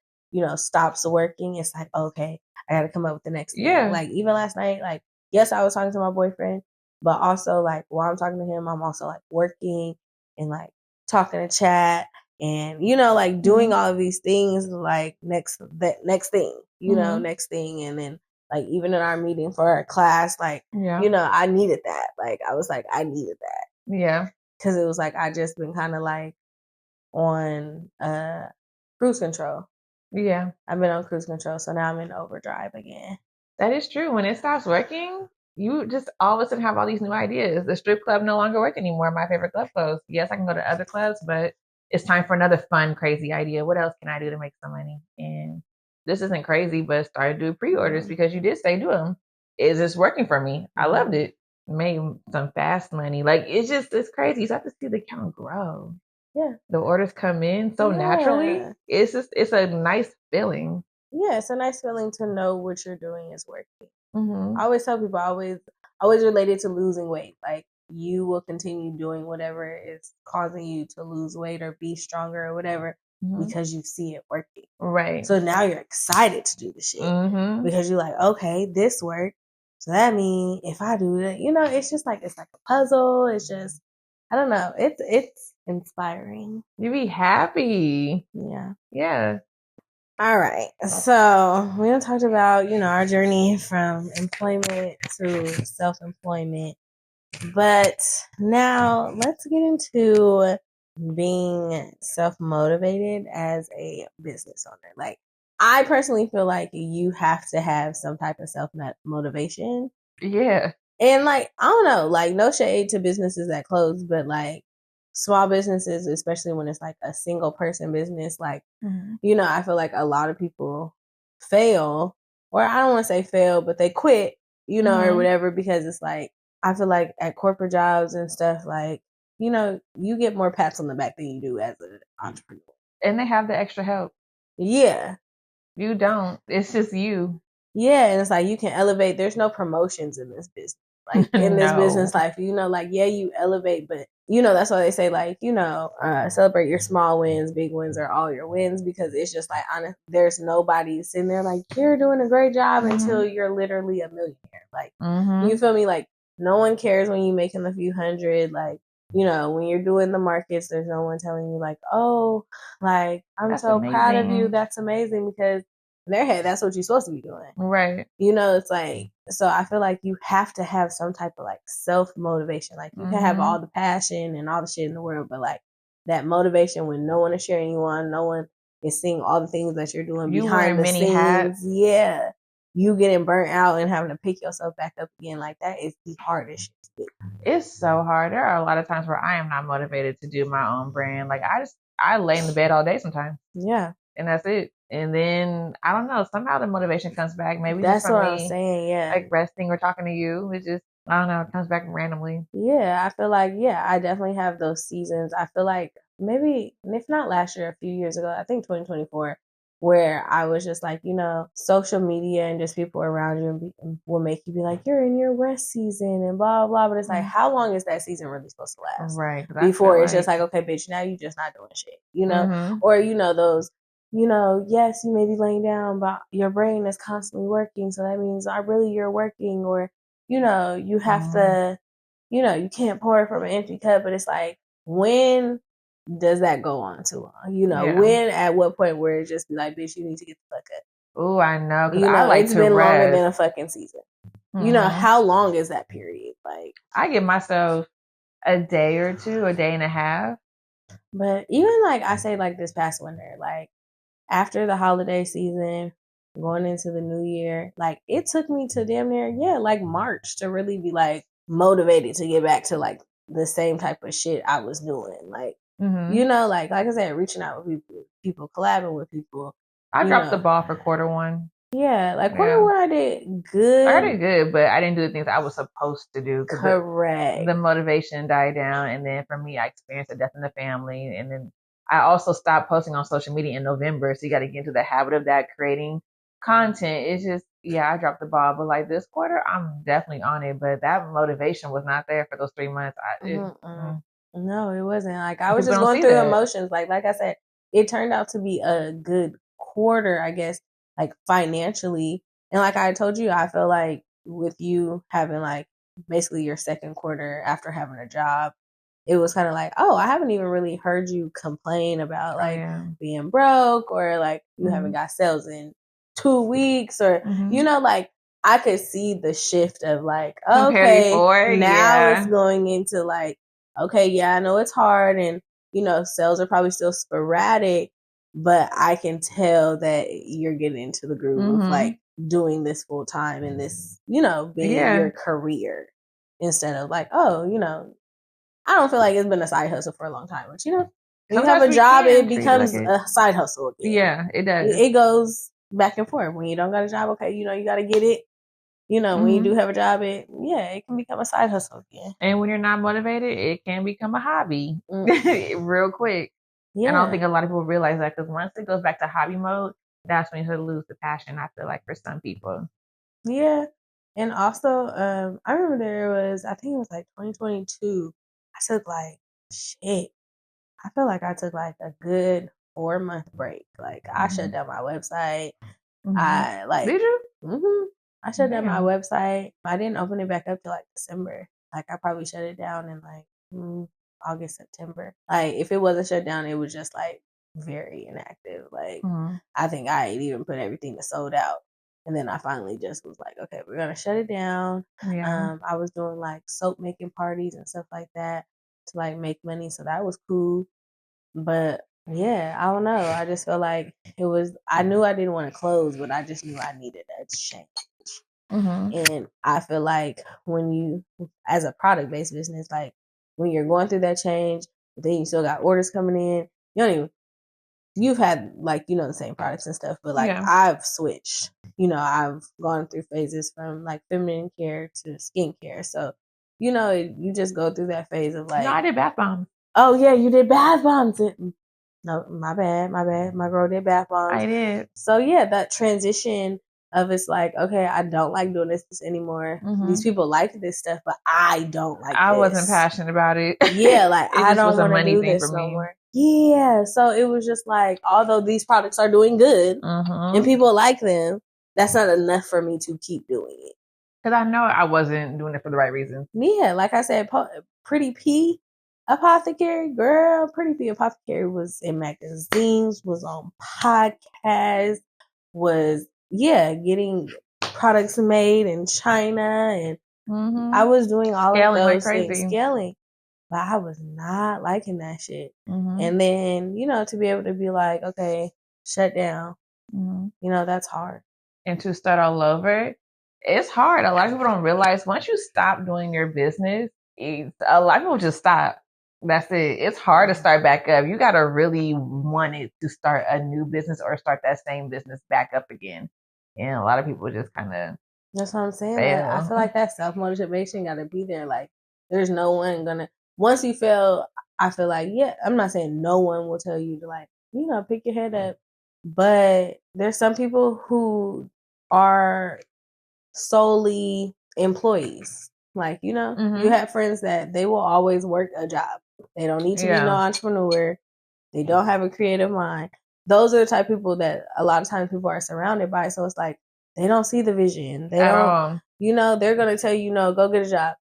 stops working, it's like, okay, I got to come up with the next thing. Yeah. Like, even last night, like, yes, I was talking to my boyfriend, but also, like, while I'm talking to him, I'm also, like, working and, like, talking to chat and, like, doing all of these things, like, next thing, next thing. And then, like, even in our meeting for our class, like, I needed that. Like, I was like, I needed that. Yeah. Because it was like, I just been kind of, like, on cruise control. Yeah. I've been on cruise control, so now I'm in overdrive again. That is true. When it stops working, you just all of a sudden have all these new ideas. The strip club no longer works anymore. My favorite club closed. Yes, I can go to other clubs, but it's time for another fun, crazy idea. What else can I do to make some money? And this isn't crazy, but started doing pre-orders because you did say do them. Is this working for me? I loved it. Made some fast money. Like it's crazy. You have to see the account grow. Yeah. The orders come in so naturally. It's a nice feeling. Yeah, it's a nice feeling to know what you're doing is working. I always tell people, I always relate it to losing weight. Like, you will continue doing whatever is causing you to lose weight or be stronger or whatever because you see it working. Right. So now you're excited to do the shit because you're like, okay, this worked. So that means if I do that, it's just like, it's like a puzzle. It's just, I don't know. It's inspiring. You be happy. Yeah. Yeah. All right. So we talked about, our journey from employment to self-employment. But now let's get into being self-motivated as a business owner. Like, I personally feel like you have to have some type of self-motivation. Yeah. And like, I don't know, like, no shade to businesses that close, but like small businesses, especially when it's like a single person business, like, I feel like a lot of people fail, or I don't want to say fail, but they quit, or whatever, because it's like, I feel like at corporate jobs and stuff, like, you get more pats on the back than you do as an entrepreneur. And they have the extra help. Yeah. You don't. It's just you. Yeah, and it's like you can elevate. There's no promotions in this business. Like in this business life, like, yeah, you elevate, but that's why they say, like, celebrate your small wins, big wins are all your wins, because it's just like, there's nobody sitting there like, you're doing a great job until you're literally a millionaire. Like, you feel me? Like, no one cares when you're making a few hundred. Like, when you're doing the markets, there's no one telling you like, oh, like, I'm That's so amazing. proud of you. That's amazing, because in their head, that's what you're supposed to be doing. Right. It's like, so I feel like you have to have some type of like self-motivation. Like, you can have all the passion and all the shit in the world, but like that motivation when no one is cheering you on, no one is seeing all the things that you're doing behind the scenes. Hats. Yeah. You getting burnt out and having to pick yourself back up again, like, that is the hardest shit to do. It's so hard. There are a lot of times where I am not motivated to do my own brand. Like, I lay in the bed all day sometimes. Yeah. And that's it. And then I don't know, somehow the motivation comes back. Maybe that's just what me, I'm saying. Yeah. like resting or talking to you. It's just, I don't know, it comes back randomly. Yeah, I feel like, I definitely have those seasons. I feel like maybe, if not last year, a few years ago, I think 2024, where I was just like, social media and just people around you will make you be like, you're in your rest season and blah, blah. But it's like, how long is that season really supposed to last? Right. Before it's just like, okay, bitch, now you just not doing shit, or, those, yes, you may be laying down, but your brain is constantly working. So that means you're working, or, you have to, you can't pour from an empty cup, but it's like, when does that go on too long? When, at what point where it just be like, bitch, you need to get the fuck up. Oh, I know. Cause I like it's to been rest. longer than a fucking season. How long is that period? Like, I give myself a day or two, a day and a half. But even like I say, like this past winter, like after the holiday season, going into the new year, like it took me to damn near, like March to really be like motivated to get back to like the same type of shit I was doing. Like, like I said, reaching out with people, collabing with people. I dropped the ball for quarter one. Yeah, like quarter one I did good. I did good, but I didn't do the things I was supposed to do. Correct. The motivation died down, and then for me, I experienced a death in the family, and then I also stopped posting on social media in November. So you got to get into the habit of that, creating content. It's just, I dropped the ball. But like this quarter, I'm definitely on it. But that motivation was not there for those 3 months. No, it wasn't. Like I was just going through emotions. Like I said, it turned out to be a good quarter, I guess, like financially. And like I told you, I feel like with you having like basically your second quarter after having a job, it was kind of like, oh, I haven't even really heard you complain about like being broke, or like you haven't got sales in 2 weeks, or like I could see the shift of like, okay, now it's going into like, okay, I know it's hard, and sales are probably still sporadic, but I can tell that you're getting into the groove of like doing this full time and this, being your career, instead of like, oh, I don't feel like it's been a side hustle for a long time, but when you have a job, it becomes a side hustle again. Yeah, it does. It goes back and forth. When you don't got a job, okay, you got to get it. When you do have a job, it can become a side hustle again. And when you're not motivated, it can become a hobby real quick. Yeah. And I don't think a lot of people realize that, because once it goes back to hobby mode, that's when you lose the passion, I feel like, for some people. Yeah. And also, I remember I think it was like 2022. I took like, I feel like I took like a good 4-month break. Like I shut down my website. I like, did you? I shut down my website. I didn't open it back up till like December. Like I probably shut it down in like August, September. Like if it wasn't shut down, it was just like very inactive. Like I think I had even put everything to sold out. And then I finally just was like, okay, we're gonna shut it down. Yeah. I was doing like soap making parties and stuff like that to like make money, so that was cool. But yeah, I don't know. I just felt like it was. I knew I didn't want to close, but I just knew I needed a change. And I feel like when you, as a product based business, like when you're going through that change, but then you still got orders coming in. You don't even. You've had like the same products and stuff, but like I've switched. I've gone through phases from like feminine care to skincare. So you just go through that phase of like. No, I did bath bombs. Oh yeah, you did bath bombs. No, my bad. My girl did bath bombs. I did. So yeah, that transition of it's like, okay, I don't like doing this anymore. These people like this stuff, but I don't like I this. wasn't passionate about it. Yeah, like it I don't was a want to money do thing this for no me. more. Yeah, so it was just like, although these products are doing good and people like them, that's not enough for me to keep doing it. Because I know I wasn't doing it for the right reason. Yeah, like I said, Pretty P Apothecary, girl, Pretty P Apothecary was in magazines, was on podcasts, was getting products made in China, and I was doing all of those things, scaling, but I was not liking that shit. And then to be able to be like, okay, shut down, that's hard. And to start all over, it's hard. A lot of people don't realize once you stop doing your business, a lot of people just stop. That's it. It's hard to start back up. You got to really want it to start a new business or start that same business back up again. And a lot of people just kind of. That's what I'm saying. Like, I feel like that self motivation got to be there. Like, there's no one gonna. Once you fail, I feel like I'm not saying no one will tell you to like pick your head up, but there's some people who are solely employees. Like you have friends that they will always work a job. They don't need to be no entrepreneur. They don't have a creative mind. Those are the type of people that a lot of times people are surrounded by. So it's like they don't see the vision. They don't. They're gonna tell you, no, go get a job.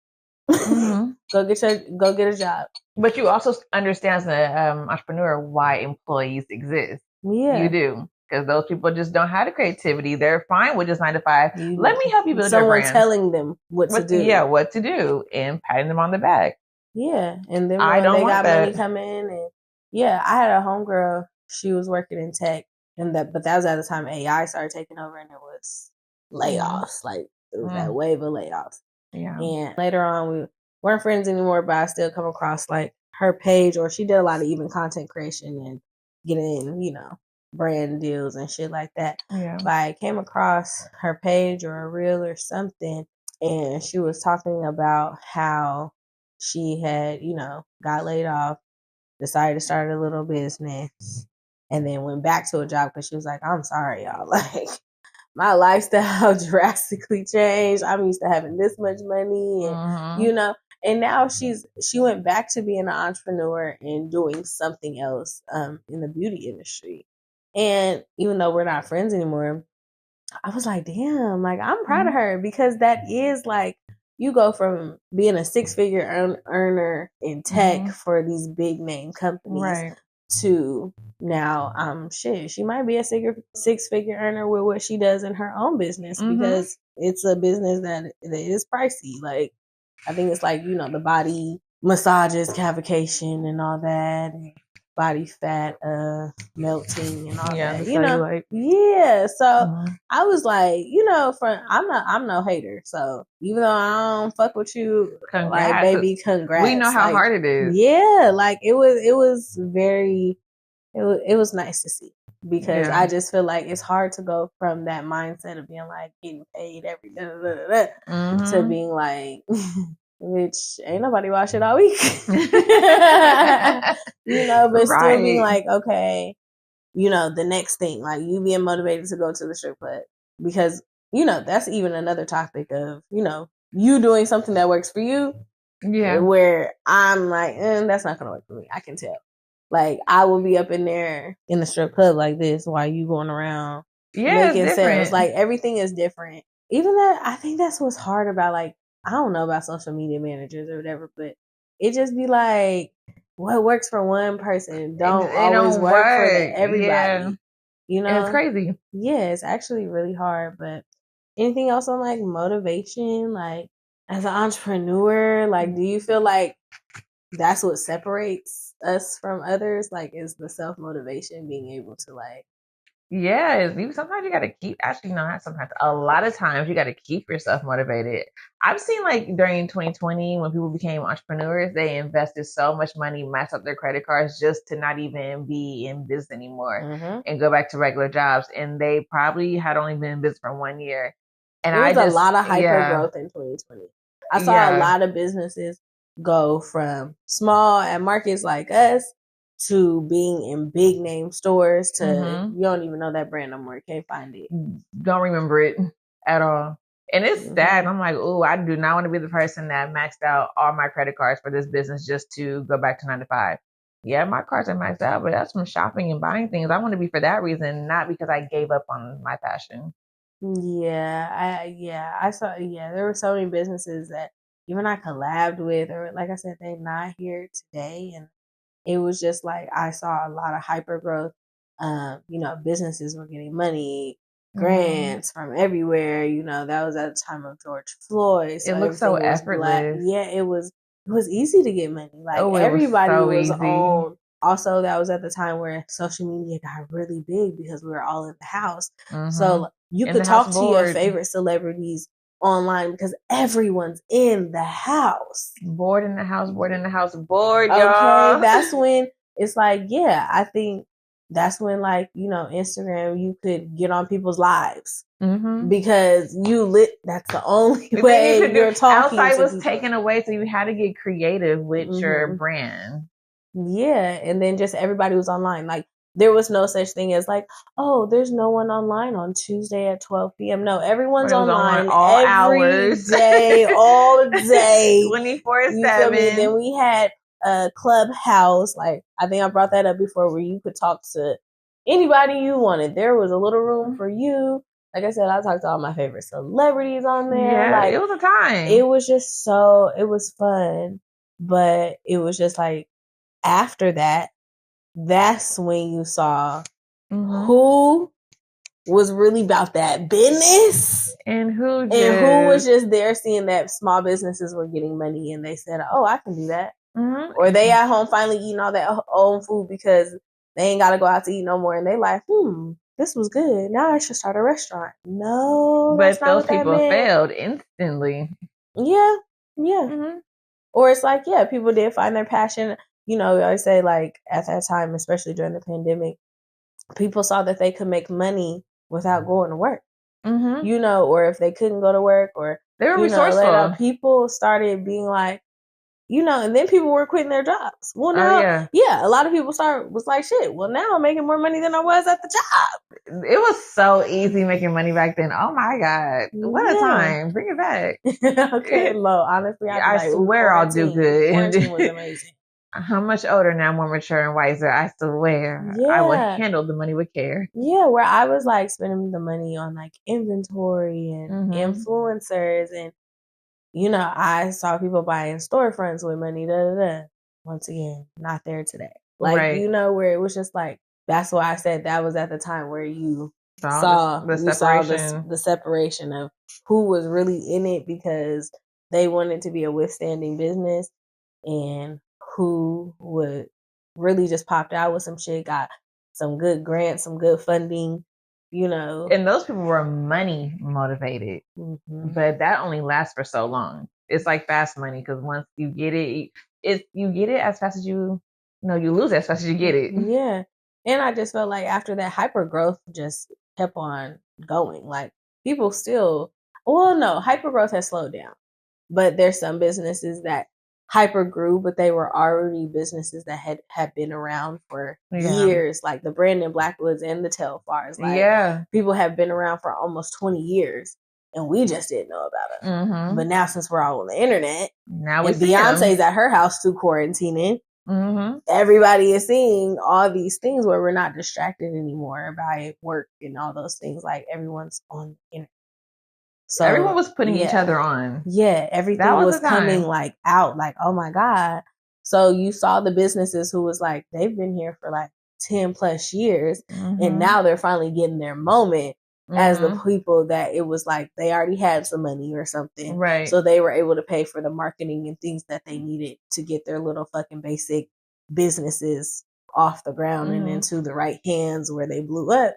Go get a job. But you also understand as an entrepreneur why employees exist. Yeah, you do. Because those people just don't have the creativity. They're fine with just 9 to 5. Let me help you build your brand. Someone telling them what to do. Yeah, what to do and patting them on the back. Yeah, and then when they got money coming in, and I had a homegirl. She was working in tech, but that was at the time AI started taking over, and it was layoffs. Like it was that wave of layoffs. Yeah. And later on, we weren't friends anymore, but I still come across like her page, or she did a lot of even content creation and getting, brand deals and shit like that. Yeah. But I came across her page or a reel or something, and she was talking about how she had, got laid off, decided to start a little business, and then went back to a job because she was like, I'm sorry, y'all. Like, my lifestyle drastically changed. I'm used to having this much money and, and now she went back to being an entrepreneur and doing something else in the beauty industry. And even though we're not friends anymore, I was like, damn, like I'm proud of her, because that is like, you go from being a 6-figure earner in tech for these big name companies to now, she might be a 6-figure earner with what she does in her own business, because it's a business that is pricey. Like, I think it's like, the body massages, cavication and all that, and body fat melting and all that, yeah. So I was like, I'm no hater. So even though I don't fuck with you, congrats. Like, baby, congrats. We know how hard it is. Yeah, like it was very, it was nice to see, because I just feel like it's hard to go from that mindset of being like getting paid every day to being like, which ain't nobody watch it all week, but still being like, okay, the next thing, like you being motivated to go to the strip club, because that's even another topic of you doing something that works for you, where I'm like, that's not gonna work for me. I can tell. Like, I will be up in there in the strip club like this while you going around making sales. Like, everything is different. Even that, I think that's what's hard about, like, I don't know about social media managers or whatever, but it just be like, what works for one person don't It always don't work for work. everybody. Yeah. You know, And it's crazy. Yeah, it's actually really hard. But anything else on like motivation, like as an entrepreneur, like do you feel like that's what separates us from others? Like, is the self motivation, being able to like. Yes, sometimes you gotta keep. Actually, no, not sometimes. A lot of times you gotta keep yourself motivated. I've seen like during 2020 when people became entrepreneurs, they invested so much money, maxed up their credit cards just to not even be in business anymore and go back to regular jobs. And they probably had only been in business for 1 year. And There was a lot of hyper growth in 2020. I saw a lot of businesses go from small at markets like us to being in big name stores to you don't even know that brand no more. Can't find it. Don't remember it at all. And it's sad. I'm like, oh, I do not want to be the person that maxed out all my credit cards for this business just to go back to 9 to 5. Yeah, my cards are maxed out, but that's from shopping and buying things. I want to be for that reason, not because I gave up on my passion. I saw. Yeah, there were so many businesses that even I collabed with, or like I said, they're not here today, and it was just like I saw a lot of hyper growth. Businesses were getting money, grants from everywhere. That was at the time of George Floyd. So it looked so effortless. It was easy to get money. Like everybody was on. Also, that was at the time where social media got really big because we were all in the house. So you could talk to your favorite celebrities online because everyone's in the house. Bored in the house, y'all. Okay, that's when it's like, yeah, I think that's when, like, Instagram, you could get on people's lives because that's the only way you're talking. Outside was taken away, so you had to get creative with your brand. Yeah, and then just everybody was online. Like, there was no such thing as like, oh, there's no one online on Tuesday at 12 p.m. No, everyone's online all hours, day, all day, 24/7. Then we had a Clubhouse. Like, I think I brought that up before, where you could talk to anybody you wanted. There was a little room for you. Like I said, I talked to all my favorite celebrities on there. Yeah, like, it was a time. It was just it was fun, but it was just like, after that, that's when you saw who was really about that business and who was just there seeing that small businesses were getting money, and they said, oh, I can do that. Or they at home finally eating all that own food because they ain't got to go out to eat no more, and they like, this was good, now I should start a restaurant. No, but those people failed instantly. Yeah. Or it's like, yeah, people did find their passion. We always say, like, at that time, especially during the pandemic, people saw that they could make money without going to work. Or if they couldn't go to work, or they were resourceful. People started being like, and then people were quitting their jobs. Well, now, a lot of people was like, shit, well, now I'm making more money than I was at the job. It was so easy making money back then. Oh my God. What a time. Bring it back. Okay, low. Honestly, I swear I'll do good. Quarantine was amazing. How much older now, more mature and wiser, I swear I will handle the money with care. Yeah, where I was like spending the money on like inventory and influencers, and I saw people buying storefronts with money. Once again, not there today. Like, where it was just like, that's why I said that was at the time where you saw the separation of who was really in it because they wanted to be a withstanding business, and who would really just popped out with some shit, got some good grants, some good funding, And those people were money motivated, but that only lasts for so long. It's like fast money, because once you get it, you get it as fast as you lose it as fast as you get it. Yeah. And I just felt like after that, hyper growth just kept on going. Like, people still, hyper growth has slowed down, but there's some businesses that hyper grew, but they were already businesses that had been around for years, like the Brandon Blackwoods and the Telfars. Like, people have been around for almost 20 years, and we just didn't know about them. But now, since we're all on the internet, now and Beyonce's at her house too, quarantining, everybody is seeing all these things where we're not distracted anymore by work and all those things. Like, everyone's on the internet. So everyone was putting each other on. Yeah, everything was coming like out, like, oh my God. So you saw the businesses who was like, they've been here for like 10 plus years, and now they're finally getting their moment as the people that it was like they already had some money or something. Right. So they were able to pay for the marketing and things that they needed to get their little fucking basic businesses off the ground and into the right hands where they blew up.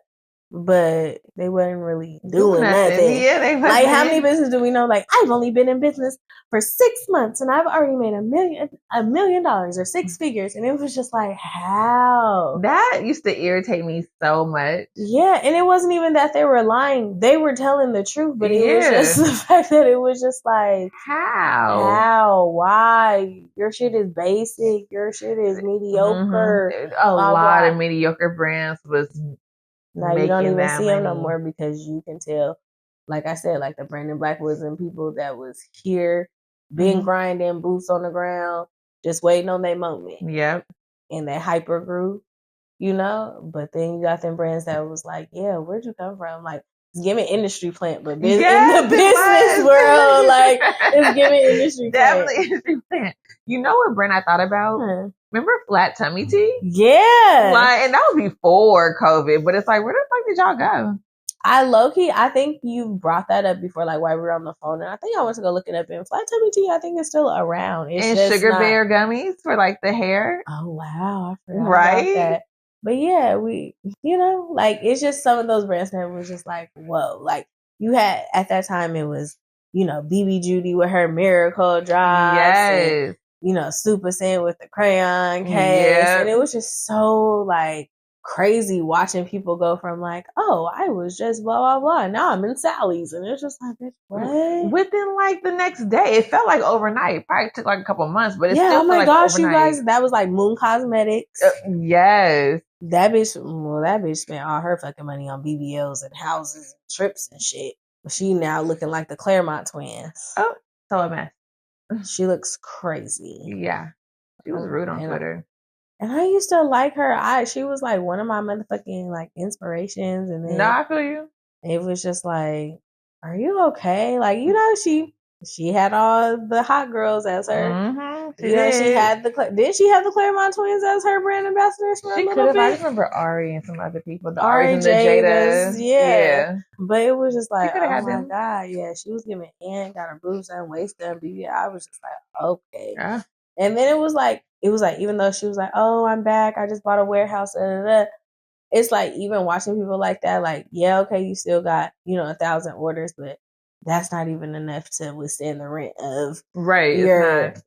But they wasn't really doing nothing. Yeah, they like, how many businesses do we know? Like, I've only been in business for 6 months and I've already made $1 million or 6 figures. And it was just like, how? That used to irritate me so much. Yeah, and it wasn't even that they were lying. They were telling the truth, but it was just the fact that it was just like, how? Why? Your shit is basic. Your shit is mediocre. A lot of mediocre brands was now you don't even see them no more because you can tell, like I said, like the Brandon Blackwoods and people that was here, been grinding, boots on the ground, just waiting on their moment. Yep. And they hyper grew, you know. But then you got them brands that was like, yeah, where'd you come from? Like, it's giving industry plant, but in the business world, like, it's giving industry plant. Definitely industry plant. You know what brand I thought about? Remember Flat Tummy Tea? Yeah. Like, and that was before COVID, but it's like, where the fuck did y'all go? I think you brought that up before, like while we were on the phone, and I think I went to go look it up. And Flat Tummy Tea, I think, is still around. It's and just Sugar Bear gummies for like the hair. Oh wow, I forgot about that. But yeah, we, you know, like, it's just some of those brands that was just like, whoa. Like, you had, at that time, it was, you know, BB Judy with her Miracle drops. Yes. And, you know, Super Sin with the crayon case. Yep. And it was just so, like, crazy watching people go from like, oh, I was just blah, blah, blah. Now I'm in Sally's. And it's just like, what? Within like the next day. It felt like overnight. It probably took like a couple months, but it still oh my felt gosh, like overnight. You guys, that was like Moon Cosmetics. Yes. That bitch spent all her fucking money on BBLs and houses and trips and shit. But she now looking like the Claremont twins. Oh, so a mess. She looks crazy. Yeah. She was rude on Twitter. And I used to like her. She was like one of my motherfucking like inspirations. And then no, I feel you. It was just like, are you okay? Like, you know, she had all the hot girls as her. You know, she had did she have the Claremont twins as her brand ambassadors for a little bit? I remember Ari and some other people. The Ari and the Jadas. Yeah. But it was just like, oh my God. Yeah, she was giving in, got her boobs done, waist done, BB. I was just like, okay. Yeah. And then it was like, even though she was like, oh, I'm back. I just bought a warehouse. It's like, even watching people like that, like, yeah, okay, you still got, you know, 1,000 orders, but that's not even enough to withstand the rent of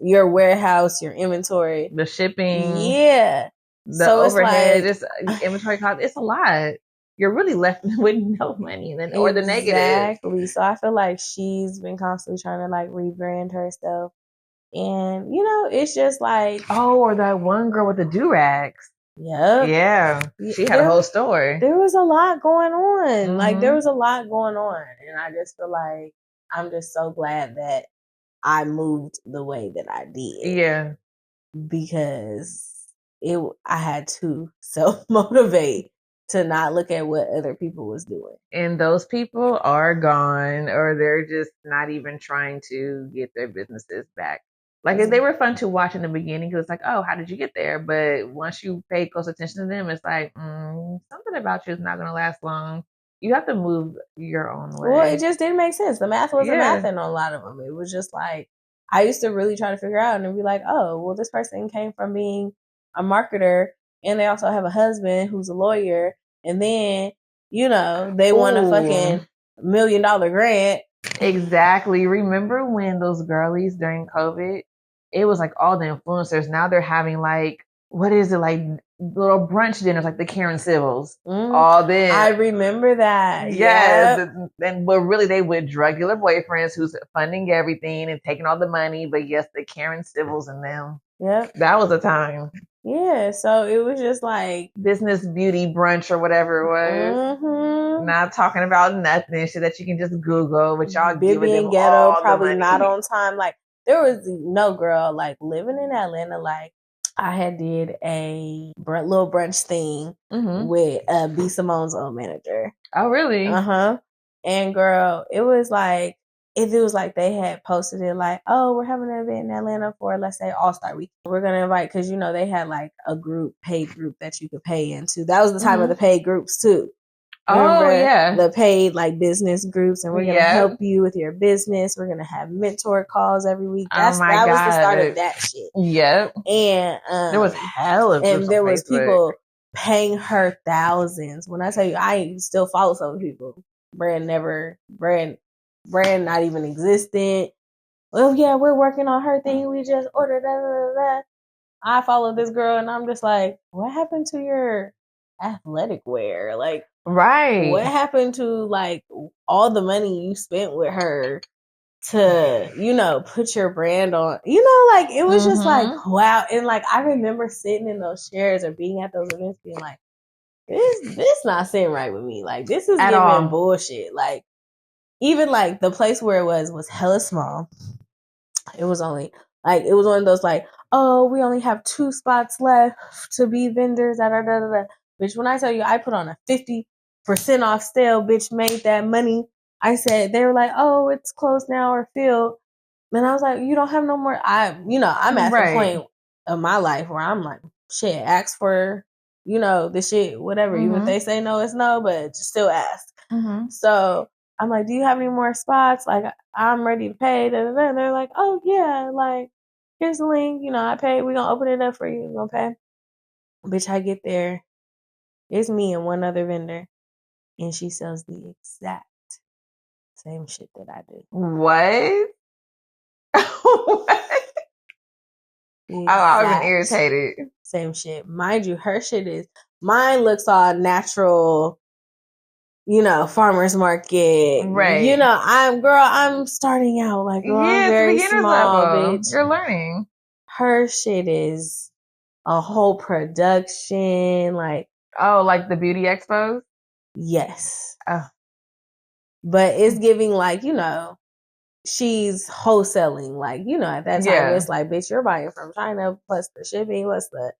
your warehouse, your inventory, the shipping, the overhead, it's like, inventory cost. It's a lot. You're really left with no money, then or the negative. Exactly. So I feel like she's been constantly trying to like rebrand herself, and you know, it's just like, or that one girl with the do-rags. Yep. Yeah. She had a whole story. There was a lot going on. Like, there was a lot going on. And I just feel like I'm just so glad that I moved the way that I did. Yeah. Because I had to self-motivate to not look at what other people was doing. And those people are gone, or they're just not even trying to get their businesses back. Like, they were fun to watch in the beginning because it's like, oh, how did you get there? But once you pay close attention to them, it's like, something about you is not going to last long. You have to move your own way. Well, it just didn't make sense. The math wasn't mathing on a lot of them. It was just like, I used to really try to figure out and be like, oh, well, this person came from being a marketer, and they also have a husband who's a lawyer, and then, you know, they won a fucking $1 million grant. Exactly. Remember when those girlies during COVID, it was like all the influencers. Now they're having like, what is it, like little brunch dinners, like the Karen Civils. All this. I remember that. Yes. Yep. But really, they with regular boyfriends who's funding everything and taking all the money. But yes, the Karen Civils and them. Yep. That was a time. Yeah. So it was just like business beauty brunch or whatever it was. Not talking about nothing. Shit that you can just Google, but y'all giving them ghetto, all probably the money. Not on time. Like, there was no girl, like, living in Atlanta, like, I had did a little brunch thing with B. Simone's old manager. Oh, really? Uh-huh. And girl, it was like, if it was like they had posted it like, oh, we're having an event in Atlanta for, let's say, All-Star Week. We're going to invite, because, they had like a paid group that you could pay into. That was the time of the paid groups too. Remember, the paid like business groups, and we're going to help you with your business. We're going to have mentor calls every week. That was the start of that shit. Yep. And there was hell of and there was people paying her thousands. When I tell you, I still follow some people. Brand not even existent. Well, yeah, we're working on her thing. We just ordered that. I follow this girl, and I'm just like, what happened to your athletic wear? Like, right? What happened to like all the money you spent with her to, put your brand on? Like it was just like, wow. And like I remember sitting in those chairs or being at those events, being like, this not sitting right with me. Like this is At giving all. bullshit. Like even like the place where it was hella small. It was only like, it was one of those like, oh, we only have 2 spots left to be vendors. Da, da, da, da, da. Bitch, when I tell you I put on a 50% off sale, bitch, made that money. I said, they were like, oh, it's closed now or filled. And I was like, you don't have no more. I'm at the point of my life where I'm like, shit, ask for, the shit, whatever. Even if they say no, it's no, but just still ask. So I'm like, do you have any more spots? Like, I'm ready to pay. Da, da, da. And they're like, oh, yeah, like, here's the link. I paid. We're going to open it up for you. We're going to pay. Bitch, I get there. It's me and one other vendor. And she sells the exact same shit that I do. What? What? I was irritated. Same shit. Mind you, her shit is, mine looks all natural, farmer's market. Right. I'm starting out. Like, girl, I'm very small, level. bitch. You're learning. Her shit is a whole production. Like, oh, like the beauty expos? Yes. Oh. But it's giving like, she's wholesaling. Like, at that time, it's like, bitch, you're buying from China, plus the shipping, plus the,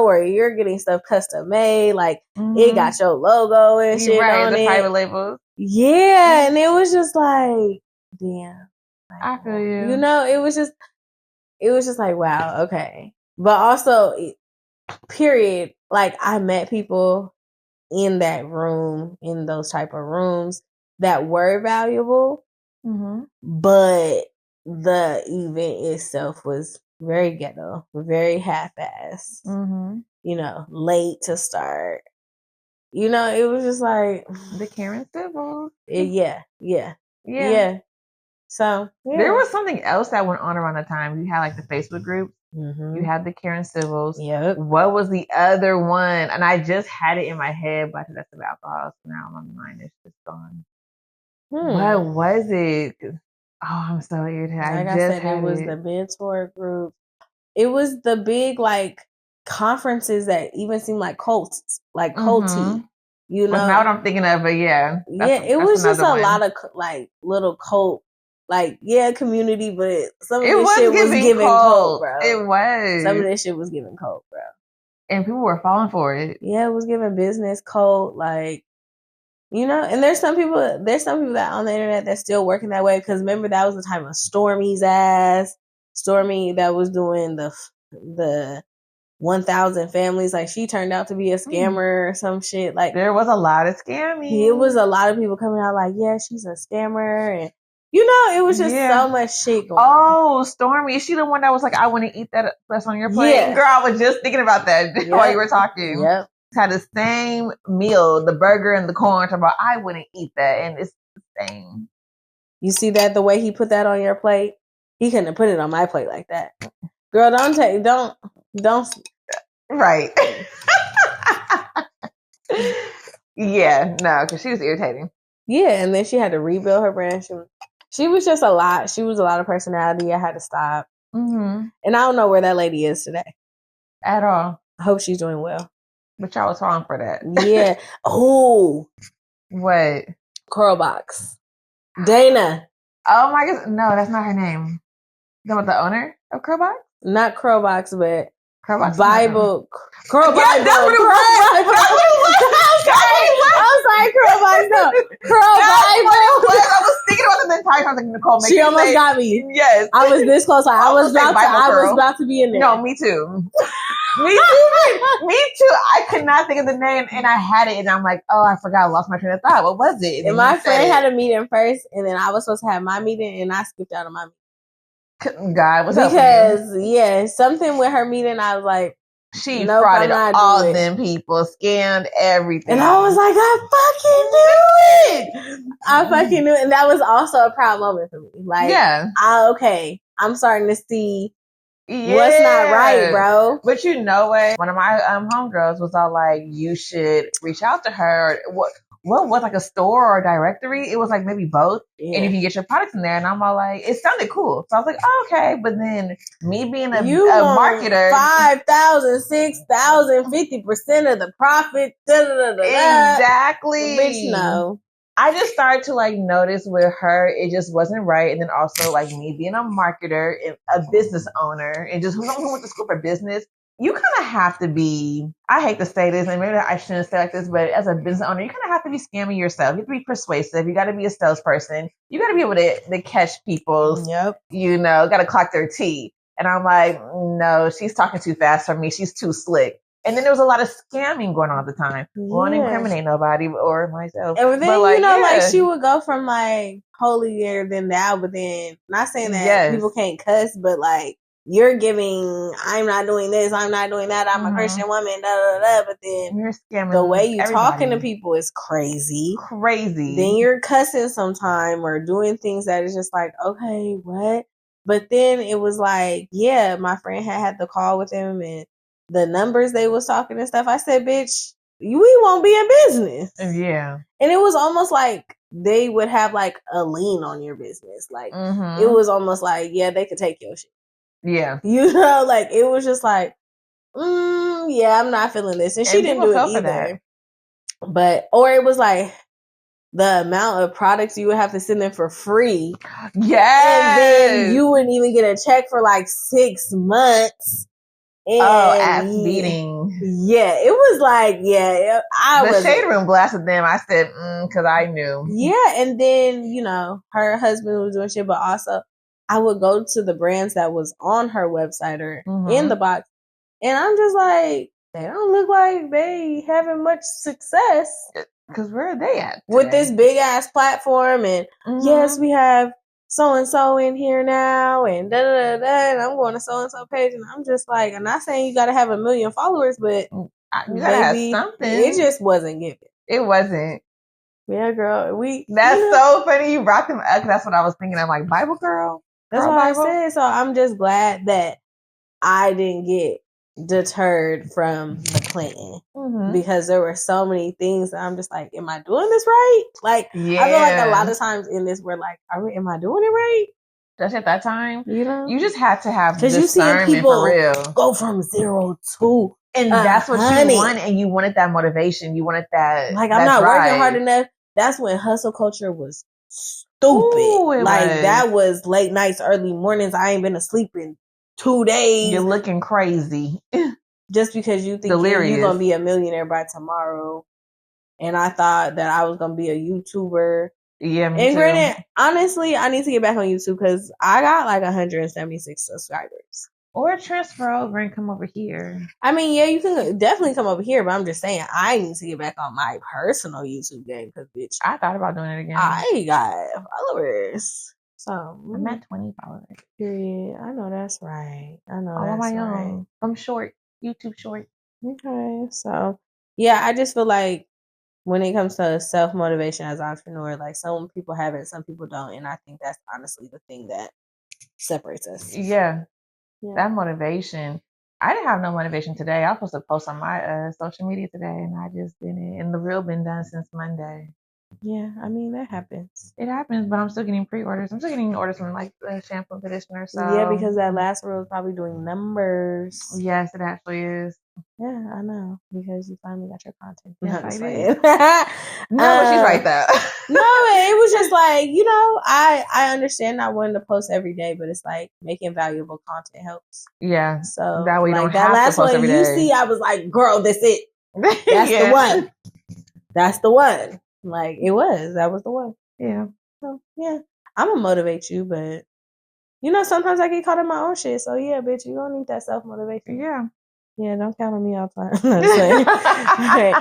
where you're getting stuff custom made. Like, it got your logo and shit on the it. private labels. Yeah, and it was just like, damn. Like, I feel you. It was just like, wow, okay. But also, period, like, I met people in that room, in those type of rooms, that were valuable. But the event itself was very ghetto, very half-assed, late to start. It was just like the Karen Civil. Yeah. So there was something else that went on around the time. You had like the Facebook group. You had the Karen Civils. Yep. What was the other one? And I just had it in my head, but that's about alcohol. So now my mind is just gone. What was it? Oh, I'm so irritated. Like I said, it was the mentor group. It was the big like conferences that even seemed like cults, like culty. That's not what I'm thinking of, but yeah. It was just a lot of like little cult, like community, but some of this shit was giving cult, bro. It was. Some of this shit was giving cult, bro. And people were falling for it. Yeah, it was giving business cult, like. And there's some people that on the internet that's still working that way. Because remember, that was the time of Stormy that was doing the 1,000 families. Like, she turned out to be a scammer or some shit. Like, there was a lot of scamming. It was a lot of people coming out like, yeah, she's a scammer. And, it was just so much shit going on. Oh, Stormy. Is she the one that was like, I want to eat that plus on your plate? Yeah. Girl, I was just thinking about that while you were talking. Yep. Had the same meal, the burger and the corn. About I wouldn't eat that, and it's the same. You see that the way he put that on your plate? He couldn't have put it on my plate like that. Girl, don't. Right. Yeah, no, because she was irritating. Yeah, and then she had to rebuild her brand. She was just a lot. She was a lot of personality. I had to stop. And I don't know where that lady is today. At all. I hope she's doing well. But y'all was wrong for that. Yeah. Oh. What? Curlbox. Dana. Oh my God. No, that's not her name. You know what, the owner of Curlbox? Not Curlbox, but Curlbox Bible. Curl yeah, Bible. I'm sorry, Curlbox. No. Curl I was like, Nicole, she almost got me. Yes. I was this close. Like, I was about to be in there. No, me too. Me too. I could not think of the name, and I had it, and I'm like, oh, I forgot. I lost my train of thought. What was it? And my friend had a meeting first, and then I was supposed to have my meeting, and I skipped out of my meeting. God, what's up? Because something with her meeting, I was like, she frauded all them people, scammed everything, and I was like, I fucking knew it. I fucking knew it, and that was also a proud moment for me. Like, I'm starting to see. What's not right, bro? But you know what? One of my homegirls was all like, you should reach out to her. What was like a store or a directory? It was like maybe both. Yeah. And you can get your products in there. And I'm all like, it sounded cool. So I was like, oh, okay. But then me being a marketer. 5,000, 6,000, 50% of the profit. Exactly. Bitch, no. I just started to like notice with her, it just wasn't right. And then also like me being a marketer and a business owner and just who went to school for business, you kind of have to be, I hate to say this and maybe I shouldn't say like this, but as a business owner, you kind of have to be scamming yourself. You have to be persuasive. You got to be a salesperson. You got to be able to catch people, got to clock their tea. And I'm like, no, she's talking too fast for me. She's too slick. And then there was a lot of scamming going on at the time. Won't incriminate nobody or myself. And then, like she would go from like holier than thou, but then not saying that people can't cuss, but like you're giving, I'm not doing this, I'm not doing that, I'm a Christian woman, but then you're scamming the way you everybody. Talking to people is crazy. Crazy. Then you're cussing sometime or doing things that is just like, okay, what? But then it was like, my friend had the call with him and the numbers they was talking and stuff. I said, bitch, we won't be in business. Yeah. And it was almost like they would have like a lien on your business. Like it was almost like, they could take your shit. Yeah. Like it was just like, I'm not feeling this. And she didn't do it either. But, or it was like the amount of products you would have to send them for free. Yes. And then you wouldn't even get a check for like 6 months. And ass beating. Yeah, it was like, the shade room blasted them. I said, because I knew. Yeah, and then, her husband was doing shit, but also I would go to the brands that was on her website or in the box, and I'm just like, they don't look like they having much success. Because where are they at today? With this big ass platform, and yes, we have so-and-so in here now, and and I'm going to so-and-so page, and I'm just like, I'm not saying you got to have 1 million followers, but you gotta have something. It just wasn't given. It wasn't. Yeah, girl. That's so funny you brought them up. That's what I was thinking. I'm like, Bible girl? That's what I said. So I'm just glad that I didn't get deterred from the Clinton because there were so many things that I'm just like, am I doing this right? Like, I feel like a lot of times in this, we're like, am I doing it right? Just at that time, you just had to have because you see people for real. Go from 0 to, and that's what you want, and you wanted that motivation. You wanted that. Like, I'm not working hard enough. That's when hustle culture was stupid. Ooh, that was late nights, early mornings. I ain't been asleep in 2 days. You're looking crazy. Just because you think you're going to be a millionaire by tomorrow. And I thought that I was going to be a YouTuber. Yeah, me too. Granted, honestly, I need to get back on YouTube because I got like 176 subscribers. Or transfer over and come over here. I mean, you can definitely come over here, but I'm just saying I need to get back on my personal YouTube game because, bitch, I thought about doing it again. I got followers. So I'm at 20 followers. Period. I know that's right. I know all that's on my right. own. I'm short. YouTube short. Okay. So yeah, I just feel like when it comes to self-motivation as an entrepreneur, like some people have it, some people don't. And I think that's honestly the thing that separates us. Yeah. That motivation. I didn't have no motivation today. I was supposed to post on my social media today, and I just didn't. And the reel been done since Monday. Yeah, I mean, that happens. It happens, but I'm still getting pre-orders. I'm still getting orders from like the shampoo and conditioner. So yeah, because that last reel is probably doing numbers. Yes, it actually is. Yeah, I know, because you finally got your content. Yes, I did. No, but she's right though. No, it was just like, I understand not wanting to post every day, but it's like making valuable content helps. Yeah. So that way you don't that have last to post one every you day. see, I was like, girl, that's it. That's the one. That's the one. Like it was. That was the one. Yeah. So yeah. I'm gonna motivate you, but you know, sometimes I get caught in my own shit. So yeah, bitch, you don't need that self motivation. Yeah. Yeah, don't count on me all the time. No, I'm saying. Okay.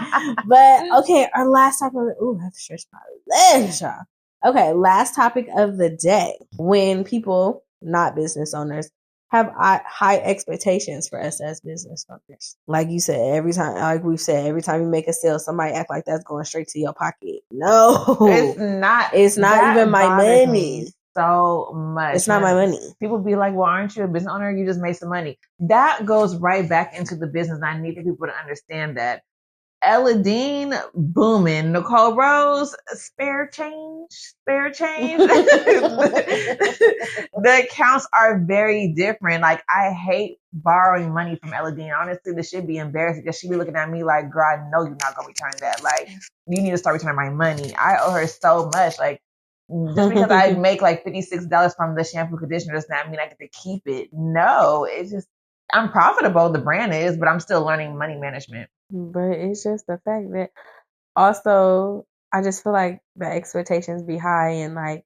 But okay, our last topic. Ooh, I have to stretch my legs, y'all. Okay, last topic of the day. When people, not business owners, have high expectations for us as business owners. Like you said, every time, like we've said, every time you make a sale, somebody act like that's going straight to your pocket. No, it's not. It's not even my money. So much. It's not my money. People be like, well, aren't you a business owner? You just made some money. That goes right back into the business. And I need for people to understand that. Ella Dean booming, Nicole Rose spare change. The accounts are very different. Like, I hate borrowing money from Ella Dean. Honestly, this should be embarrassing because she be looking at me like, girl, I know you're not gonna return that. Like, you need to start returning my money. I owe her so much. Like, just because I make like $56 from the shampoo conditioner does not mean I get to keep it. No, it's just, I'm profitable, the brand is, but I'm still learning money management. But it's just the fact that also I just feel like the expectations be high and like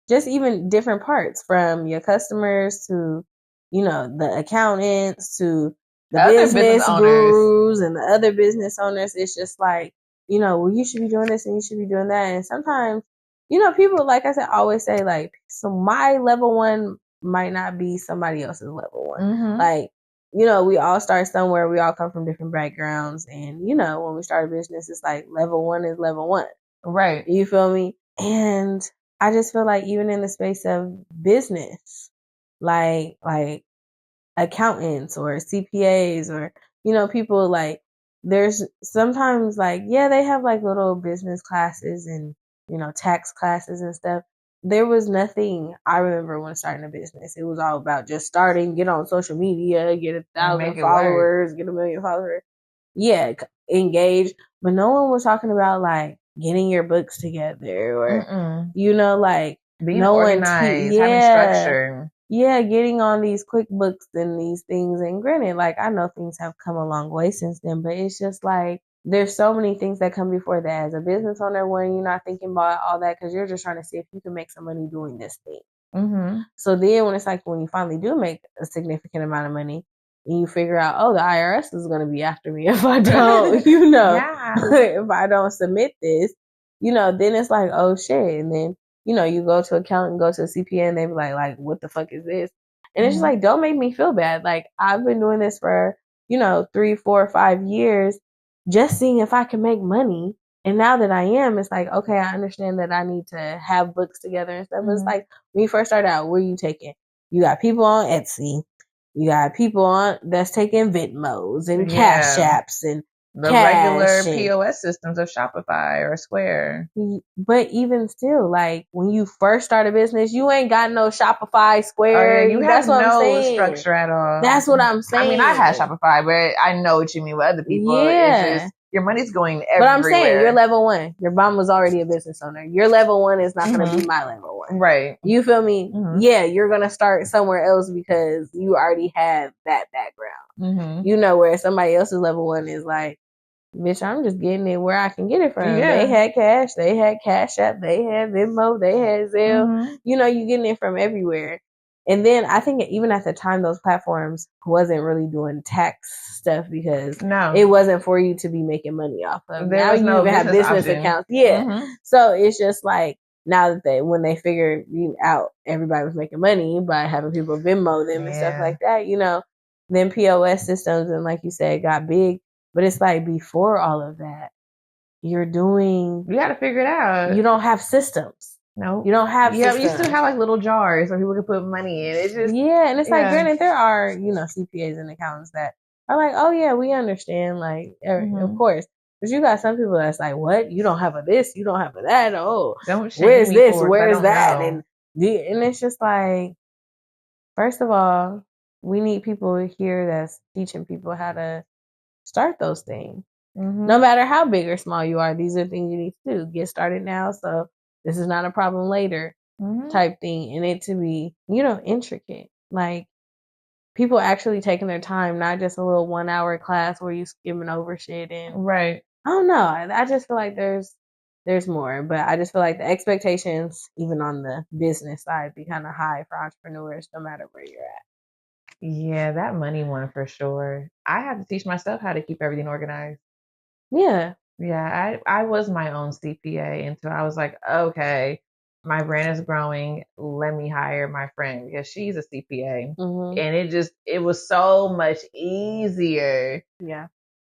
just even different parts from your customers to, you know, the accountants to the Other business owners. gurus and the other business owners. It's just like, you know, well, you should be doing this and you should be doing that. And sometimes, you know, people, like I said, always say like, so my level one might not be somebody else's level one. Mhm. Like, you know, we all start somewhere. We all come from different backgrounds. And, you know, when we start a business, it's like level one is level one. Right. You feel me? And I just feel like even in the space of business, like accountants or CPAs or, you know, people like, there's sometimes like, yeah, they have like little business classes and, you know, tax classes and stuff. There was nothing I remember when starting a business. It was all about just starting, get on social media, get 1,000 followers, get 1 million followers. Yeah, engage. But no one was talking about like getting your books together or, you know, like being organized, having structure. Yeah, getting on these QuickBooks and these things. And granted, like I know things have come a long way since then, but it's just like there's so many things that come before that. As a business owner, when you're not thinking about all that because you're just trying to see if you can make some money doing this thing. Mm-hmm. So then when it's like when you finally do make a significant amount of money and you figure out, oh, the IRS is going to be after me if I don't, you know, if I don't submit this, you know, then it's like, oh shit. And then, you know, you go to accountant, go to a CPA and they be like, what the fuck is this? And it's just like, don't make me feel bad. Like I've been doing this for, you know, 3, 4, 5 years, just seeing if I can make money. And now that I am, it's like, okay, I understand that I need to have books together and stuff. But it's like, when you first start out, where are you taking? You got people on Etsy. You got people on that's taking Venmos and Cash Apps and the regular POS systems of Shopify or Square. But even still, like when you first start a business, you ain't got no Shopify, Square. You have no structure at all. That's what I'm saying. I mean, I had Shopify, but I know what you mean with other people. Yeah. It's just, your money's going everywhere. But I'm saying you're level one. Your mom was already a business owner. Your level one is not going to be my level one. Right. You feel me? Yeah, you're going to start somewhere else because you already have that background. You know, where somebody else's level one is like, bitch, I'm just getting it where I can get it from. Yeah. They had cash. They had Cash App. They had Venmo. They had Zelle. You know, you getting it from everywhere. And then I think even at the time, those platforms wasn't really doing tax stuff because it wasn't for you to be making money off of. Now you even have business accounts. Yeah. So it's just like now that when they figured out everybody was making money by having people Venmo them and stuff like that, you know, then POS systems and like you said, got big. But it's like before all of that, you got to figure it out. You don't have systems. No, you don't have systems. You still have like little jars where people can put money in. It's just and it's like granted there are, you know, CPAs and accountants that are like, oh yeah, we understand, like of course. But you got some people that's like, what? You don't have a this, you don't have a that. Oh, where's this? Where's that? And it's just like, first of all, we need people here that's teaching people how to start those things. No matter how big or small you are, these are things you need to do. Get started now, so this is not a problem later type thing. And it to be, you know, intricate. Like people actually taking their time, not just a little 1 hour class where you skimming over shit and right. I don't know. I just feel like there's there's more, but I just feel like the expectations, even on the business side, be kind of high for entrepreneurs, no matter where you're at. Yeah, that money one for sure. I had to teach myself how to keep everything organized. Yeah. Yeah, I was my own CPA until I was like, okay, my brand is growing. Let me hire my friend because she's a CPA. And it was so much easier. Yeah.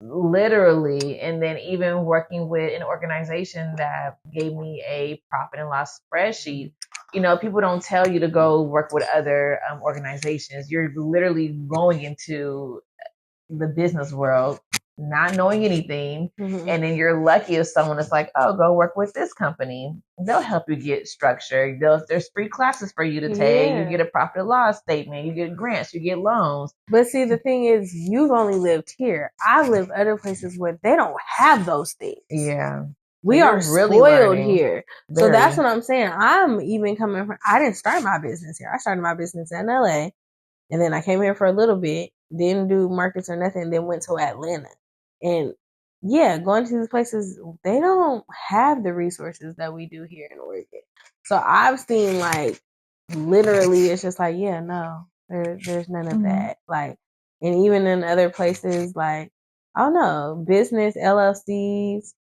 Literally. And then even working with an organization that gave me a profit and loss spreadsheet. You know, people don't tell you to go work with other organizations. You're literally going into the business world not knowing anything, and then you're lucky if someone is like, oh, go work with this company. They'll help you get structured. There's free classes for you to take. You get a profit and loss statement. You get grants. You get loans. But see, the thing is, you've only lived here. I live other places where they don't have those things. Yeah. We are really spoiled here. So that's what I'm saying. I'm even coming from, I didn't start my business here. I started my business in LA. And then I came here for a little bit, didn't do markets or nothing, then went to Atlanta. And yeah, going to these places, they don't have the resources that we do here in Oregon. So I've seen like, literally, it's just like, yeah, no, there's none of that. Like, and even in other places, like, I don't know, business, LLCs,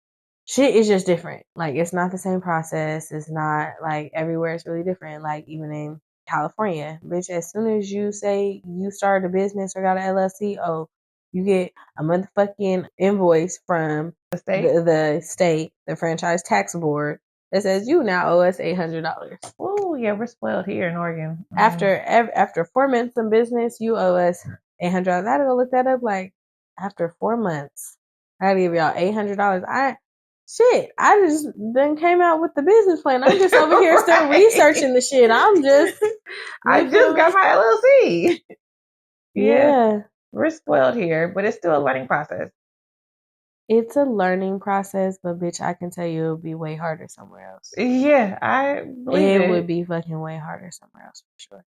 shit is just different. Like, it's not the same process. It's not like everywhere it's really different. Like, even in California, bitch, as soon as you say you started a business or got an LLC, oh, you get a motherfucking invoice from the state, the franchise tax board, that says you now owe us $800. Oh yeah, we're spoiled here in Oregon. After 4 months in business, you owe us $800. I had to go look that up. Like, after 4 months, I gotta give y'all $800. I just then came out with the business plan. I'm just over here still researching the shit. I just got my LLC. Yeah. We're spoiled here, but it's still a learning process. It's a learning process, but bitch, I can tell you it'll be way harder somewhere else. Yeah, I believe it would be fucking way harder somewhere else for sure.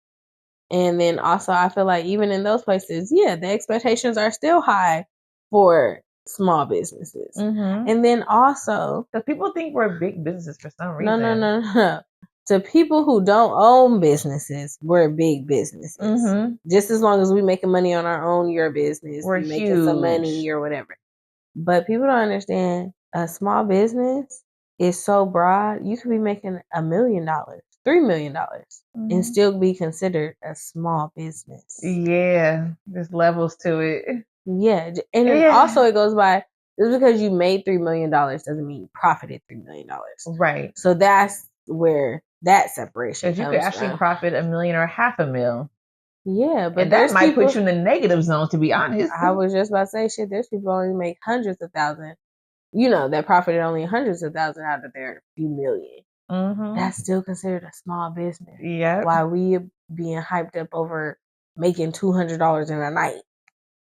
And then also, I feel like even in those places, yeah, the expectations are still high for small businesses. And then also, because people think we're big businesses for some reason. No. To people who don't own businesses, we're big businesses. Just as long as we making money on our own, your business, we're making some money or whatever. But people don't understand a small business is so broad. You could be making $1 million, $3 million, and still be considered a small business. Yeah, there's levels to it. Yeah, and then also it goes by, just because you made $3 million doesn't mean you profited $3 million. Right. So that's where that separation comes from. Because you could actually profit $1 million or $500,000. Yeah, but and that might put you in the negative zone, to be honest. I was just about to say, shit, there's people only make hundreds of thousands, that profited only hundreds of thousands out of their few million. That's still considered a small business. Yeah. While we being hyped up over making $200 in a night.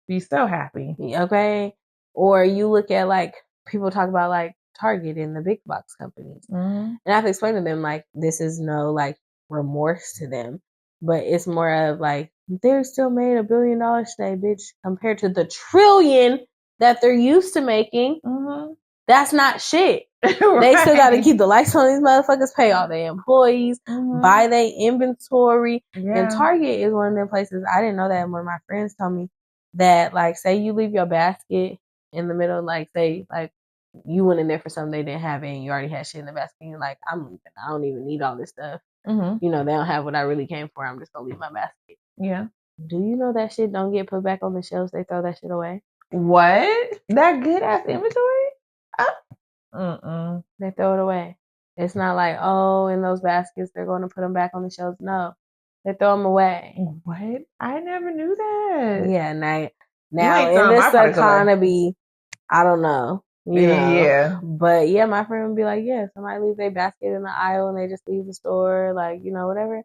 Be so happy. Okay. Or you look at like, people talk about like Target and the big box companies. And I have to explain to them like, this is no like remorse to them, but it's more of like, they still made $1 billion today, bitch, compared to the trillion that they're used to making. That's not shit. Right. They still got to keep the lights on these motherfuckers, pay all their employees, buy their inventory. Yeah. And Target is one of the places, I didn't know that, one of my friends told me that, like, say you leave your basket in the middle, like, say, like, you went in there for something they didn't have and you already had shit in the basket, and you're like, I'm leaving. I don't even need all this stuff. They don't have what I really came for. I'm just going to leave my basket. Yeah. Do you know that shit don't get put back on the shelves? They throw that shit away. What? That good ass inventory? They throw it away. It's not like, oh, in those baskets, they're going to put them back on the shelves. No, they throw them away. What? I never knew that. Yeah, now in this economy, I don't know. Yeah. But yeah, my friend would be like, yeah, somebody leaves their basket in the aisle and they just leave the store, like, whatever.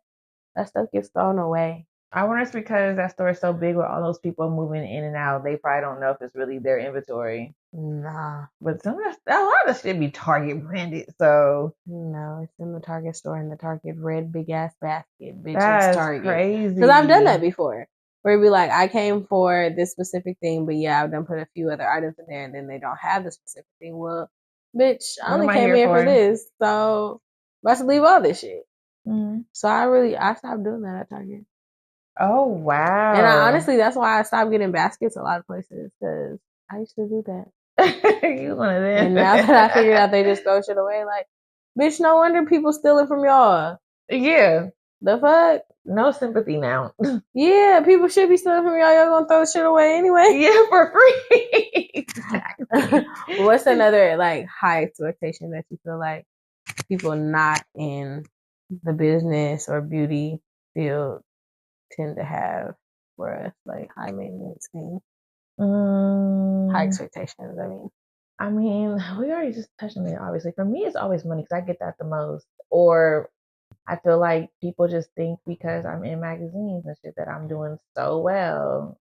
That stuff gets thrown away. I wonder if it's because that store is so big with all those people moving in and out. They probably don't know if it's really their inventory. Nah. But a lot of shit be Target branded, so. No, it's in the Target store in the Target red big ass basket. Bitch, that's it's Target. Crazy. Because I've done that before. Where it'd be like, I came for this specific thing, but yeah, I've done put a few other items in there and then they don't have the specific thing. Well, bitch, I What only am I came here in for for? this, so I'm about to leave all this shit. Mm-hmm. So I stopped doing that at Target. Oh wow! And I honestly, that's why I stopped getting baskets a lot of places, because I used to do that. You one of them. And now that I figured out they just throw shit away, like, bitch, no wonder people stealing from y'all. Yeah. The fuck? No sympathy now. Yeah, people should be stealing from y'all. Y'all gonna throw shit away anyway. Yeah, for free. Exactly. What's another like high expectation that you feel like people not in the business or beauty field tend to have for us, like high maintenance things? High expectations, I mean, we already just touched on it, obviously. For me, it's always money because I get that the most. Or I feel like people just think because I'm in magazines and shit that I'm doing so well.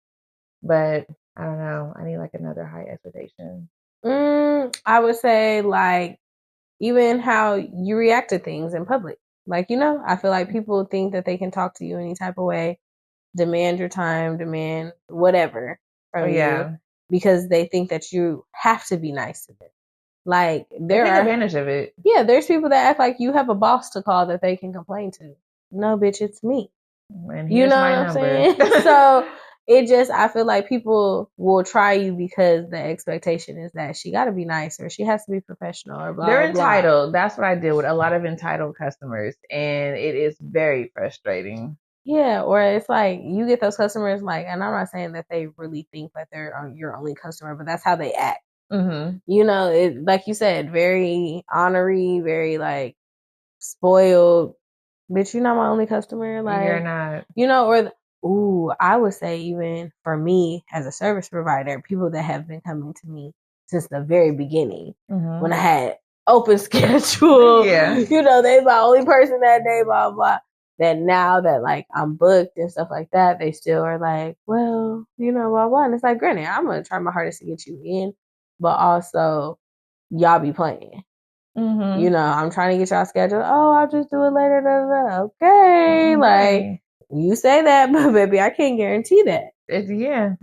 But I don't know. I need like another high expectation. I would say like even how you react to things in public. Like, I feel like people think that they can talk to you any type of way, demand your time, demand whatever from you, because they think that you have to be nice to them. Like, they take advantage of it. Yeah, there's people that act like you have a boss to call that they can complain to. No, bitch, it's me. And you know what I'm saying? So I feel like people will try you because the expectation is that she got to be nice or she has to be professional or blah. They're blah, entitled. blah. That's what I deal with. A lot of entitled customers, and it is very frustrating. Yeah, or it's like you get those customers like, and I'm not saying that they really think that they're your only customer, but that's how they act. Mm-hmm. It, like you said, very honorary, very like spoiled. Bitch, you're not my only customer. Like, you're not. I would say even for me as a service provider, people that have been coming to me since the very beginning, when I had open schedule, they my only person that day, blah, blah. That now that like I'm booked and stuff like that, they still are like, well, blah, blah. And it's like, granted, I'm going to try my hardest to get you in, but also y'all be playing. I'm trying to get y'all scheduled. Oh, I'll just do it later. Okay. Like, you say that, but baby, I can't guarantee that. It's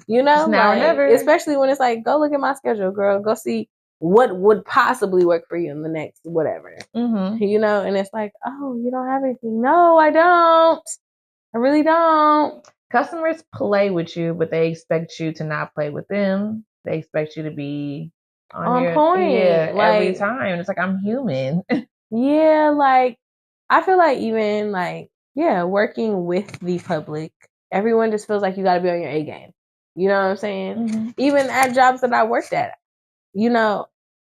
now like, or never. Especially when it's like, go look at my schedule, girl. Go see what would possibly work for you in the next whatever. And it's like, oh, you don't have anything. No, I don't. I really don't. Customers play with you, but they expect you to not play with them. They expect you to be on point. Every time. It's like, I'm human. Yeah, like, I feel like even like, working with the public, everyone just feels like you got to be on your A game. You know what I'm saying? Even at jobs that I worked at,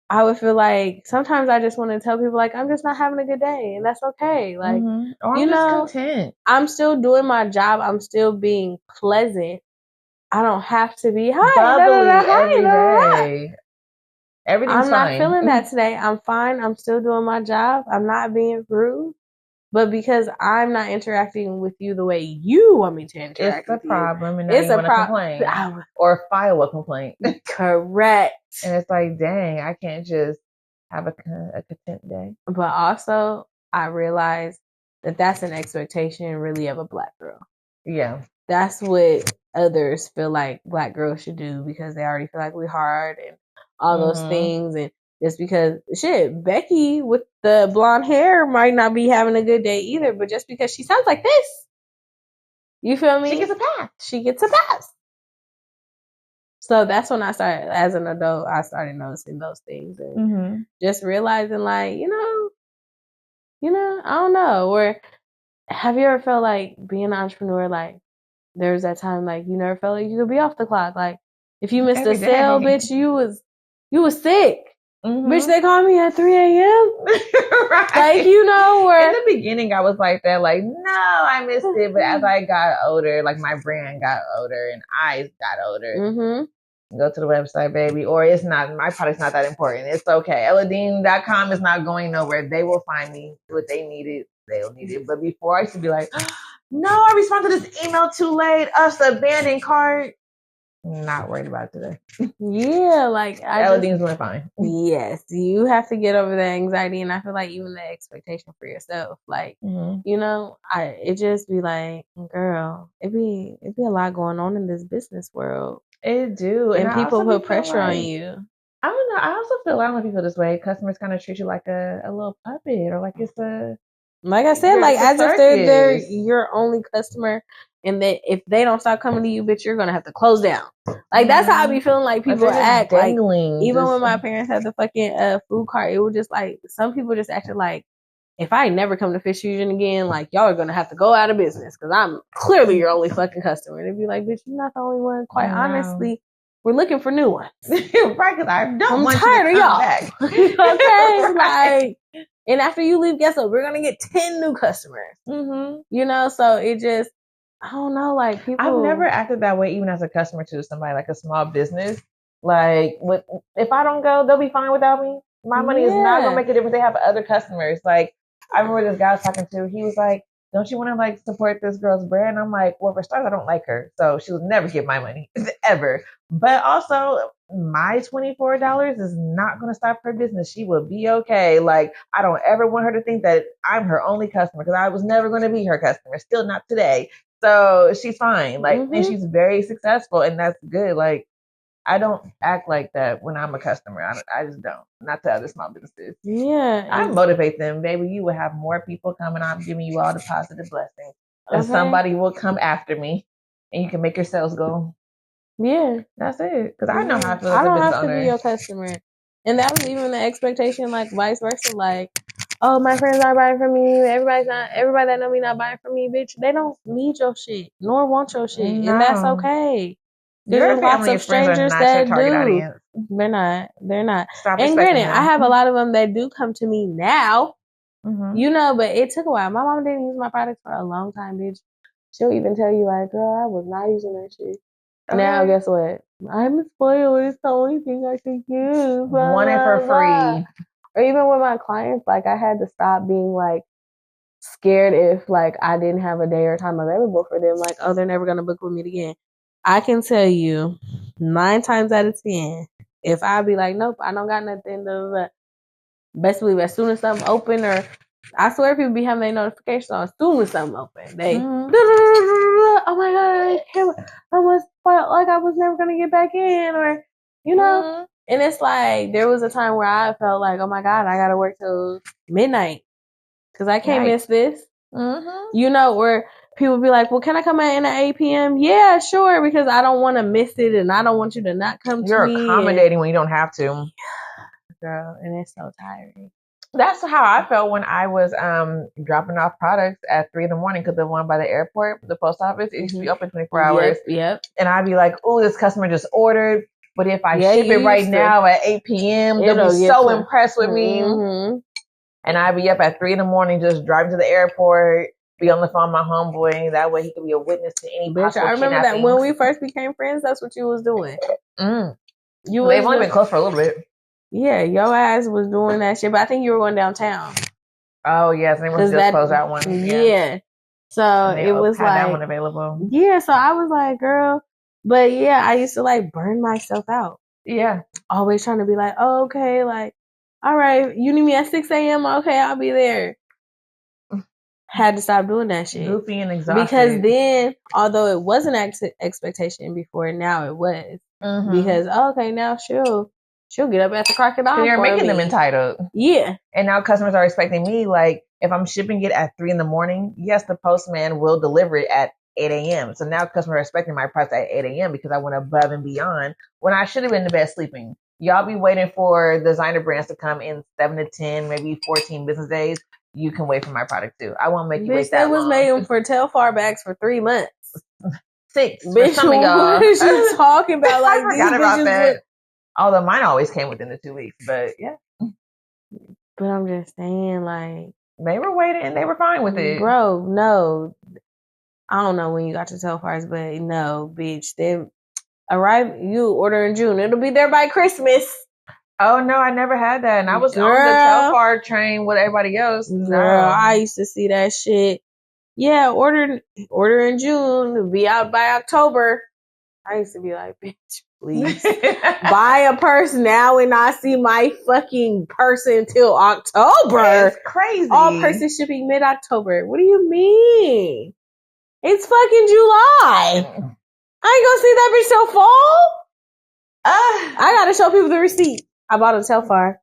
I would feel like sometimes I just want to tell people like, I'm just not having a good day, and that's okay. Like, or I'm just content. I'm still doing my job. I'm still being pleasant. I don't have to be bubbly every day. Everything's I'm not feeling that today. I'm fine. I'm still doing my job. I'm not being rude. But because I'm not interacting with you the way you want me to interact with you, it's a problem, and now you want to complain or file a complaint. Correct. And it's like, dang, I can't just have a content day. But also, I realize that that's an expectation really of a Black girl. Yeah. That's what others feel like Black girls should do because they already feel like we're hard and all those things. And just because, Becky with the blonde hair might not be having a good day either, but just because she sounds like this, you feel me? She gets a pass. So that's when I started, as an adult, I started noticing those things and just realizing like, I don't know. Or have you ever felt like being an entrepreneur, like there's that time like you never felt like you could be off the clock. Like if you missed a sale, bitch, you was sick. Bitch, they called me at 3 a.m. Right. Like, where in the beginning I was like that, like, no, I missed it. But as I got older, like my brand got older and I got older. Go to the website, baby. Or it's not, my product's not that important. It's okay. Eladine.com is not going nowhere. They will find me what they needed. They'll need it. But before I used to be like, no, I responded to this email too late. Us abandoned cart. Not worried about it today. Yeah, like Eladine's doing fine. Yes, you have to get over that anxiety, and I feel like even the expectation for yourself, like it just be like, girl, it be a lot going on in this business world. It do, and people put pressure on you. I don't know. I also feel a lot of people this way. Customers kind of treat you like a little puppet, or like it's a Like I said, like as if they're your only customer, and that if they don't stop coming to you, bitch, you're gonna have to close down. Like that's how I be feeling like people act. Like even when my parents had the fucking food cart, it was just like some people just acted like, if I never come to Fish Fusion again, like y'all are gonna have to go out of business because I'm clearly your only fucking customer. And they'd be like, bitch, you're not the only one. Quite honestly, we're looking for new ones. Right, because I'm tired of y'all. Back. Okay, like, and after you leave, guess what? We're gonna get 10 new customers. Mm-hmm. You know, so it just, I don't know, like people. I've never acted that way, even as a customer to somebody like a small business. Like, if I don't go, they'll be fine without me. My money is not gonna make a difference. They have other customers. Like, I remember this guy I was talking to. He was like, "Don't you want to like support this girl's brand?" I'm like, "Well, for starters, I don't like her, so she'll never get my money ever. But also, my $24 is not gonna stop her business. She will be okay. Like, I don't ever want her to think that I'm her only customer because I was never gonna be her customer. Still not today. So she's fine. Like, and she's very successful, and that's good. Like, I don't act like that when I'm a customer. I just don't. Not to other small businesses. Yeah. I motivate them, baby. You will have more people coming. I'm giving you all the positive blessings. And somebody will come after me, and you can make your sales go. Yeah. That's it. Because I know how I feel as I a don't business have to owner. be your customer. And that was even the expectation, like vice versa. Like, oh, my friends aren't buying from me. Everybody that know me not buying from me, bitch. They don't need your shit, nor want your shit. No. And that's okay. Your family and friends are not your target audience. They're not. Stop and granted, them. I have a lot of them that do come to me now. Mm-hmm. You know, but it took a while. My mom didn't use my products for a long time, bitch. She'll even tell you, like, girl, I was not using that shit. Okay. Now, guess what? I'm spoiled. It's the only thing I can use. Want it for free. Or even with my clients, like, I had to stop being, like, scared if, like, I didn't have a day or time available for them. Like, oh, they're never going to book with me again. I can tell you 9 times out of 10, if I be like, nope, I don't got nothing, best believe as soon as something open, or I swear people be having their notifications on as soon as something open. They, oh my God, I was felt like I was never going to get back in, or, you know, and it's like, there was a time where I felt like, oh my God, I got to work till midnight because I can't miss this. You know, where people be like, well, can I come in at 8 p.m.? Yeah, sure, because I don't want to miss it and I don't want you to not come to me. You're accommodating when you don't have to. Girl, and it's so tiring. That's how I felt when I was dropping off products at 3 a.m. because the one by the airport, the post office, it used to be open 24 hours. Yep. And I'd be like, oh, this customer just ordered. But if I ship it right now at 8 p.m., they'll be so impressed with me. And I'd be up at 3 a.m. just driving to the airport, be on the phone with my homeboy. That way he could be a witness to any possible I remember that when we first became friends, that's what you was doing. They've only been close for a little bit. Yeah, your ass was doing that shit, but I think you were going downtown. Oh yes, and they was just closed that one. Yeah. So it was like that one available. Yeah, so I was like, girl, but yeah, I used to like burn myself out. Yeah, always trying to be like, oh, okay, like, all right, you need me at 6 a.m. Okay, I'll be there. Had to stop doing that shit. Goofy and exhausted. Because then, although it wasn't expectation before, now it was. Because okay, now she'll get up at the crocodile. You're making them entitled. Yeah. And now customers are expecting me, like, if I'm shipping it at 3 a.m, yes, the postman will deliver it at 8 a.m. So now customers are expecting my price at 8 a.m. because I went above and beyond when I should have been in the bed sleeping. Y'all be waiting for designer brands to come in 7 to 10, maybe 14 business days. You can wait for my product too. I won't make you wait that long. Bitch, they was making for Telfar bags for 3 months. 6. Bitch, some of y'all. What is you talking about? Like, I forgot about that. Although mine always came within the 2 weeks, but yeah. But I'm just saying, like, they were waiting and they were fine with it. Bro, no. I don't know when you got your Telfars, but no, bitch. They arrive, you order in June. It'll be there by Christmas. Oh no, I never had that. And I was on the Telfar train with everybody else. Girl, I used to see that shit. Yeah, order in June, be out by October. I used to be like, bitch, please buy a purse now and not see my fucking purse until October. It's crazy. All purses shipping mid-October. What do you mean? It's fucking July. I ain't gonna see that bitch till fall. I gotta show people the receipt. I bought a Telfar.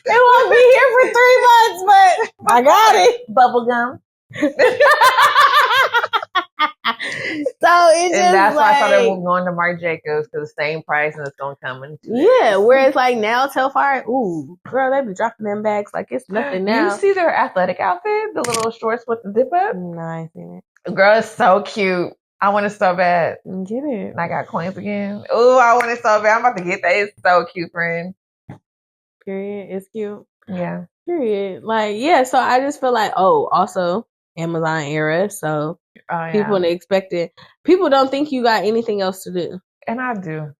It won't be here for 3 months, but I got it. Bubblegum. So it just, and that's like, why I started going to Marc Jacobs, because the same price and it's gonna come in 2 days. Yeah, whereas like now Telfar, ooh, girl, they be dropping them bags like it's nothing now. You see their athletic outfit, the little shorts with the zip up? No, I ain't seen it. Girl, it's so cute. I want it so bad. Get it. And I got coins again. Ooh, I want it so bad. I'm about to get that. It's so cute, friend. Period. It's cute. Yeah. Period. Like, yeah, so I just feel like, also Amazon era, so people expect it. People don't think you got anything else to do. And I do.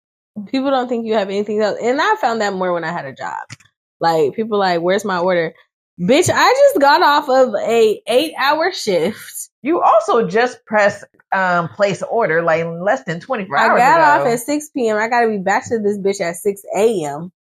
People don't think you have anything else. And I found that more when I had a job. Like, people like, where's my order? Bitch, I just got off of a 8-hour shift. You also just pressed place order like less than 24 hours ago. I got off at 6 p.m. I got to be back to this bitch at 6 a.m.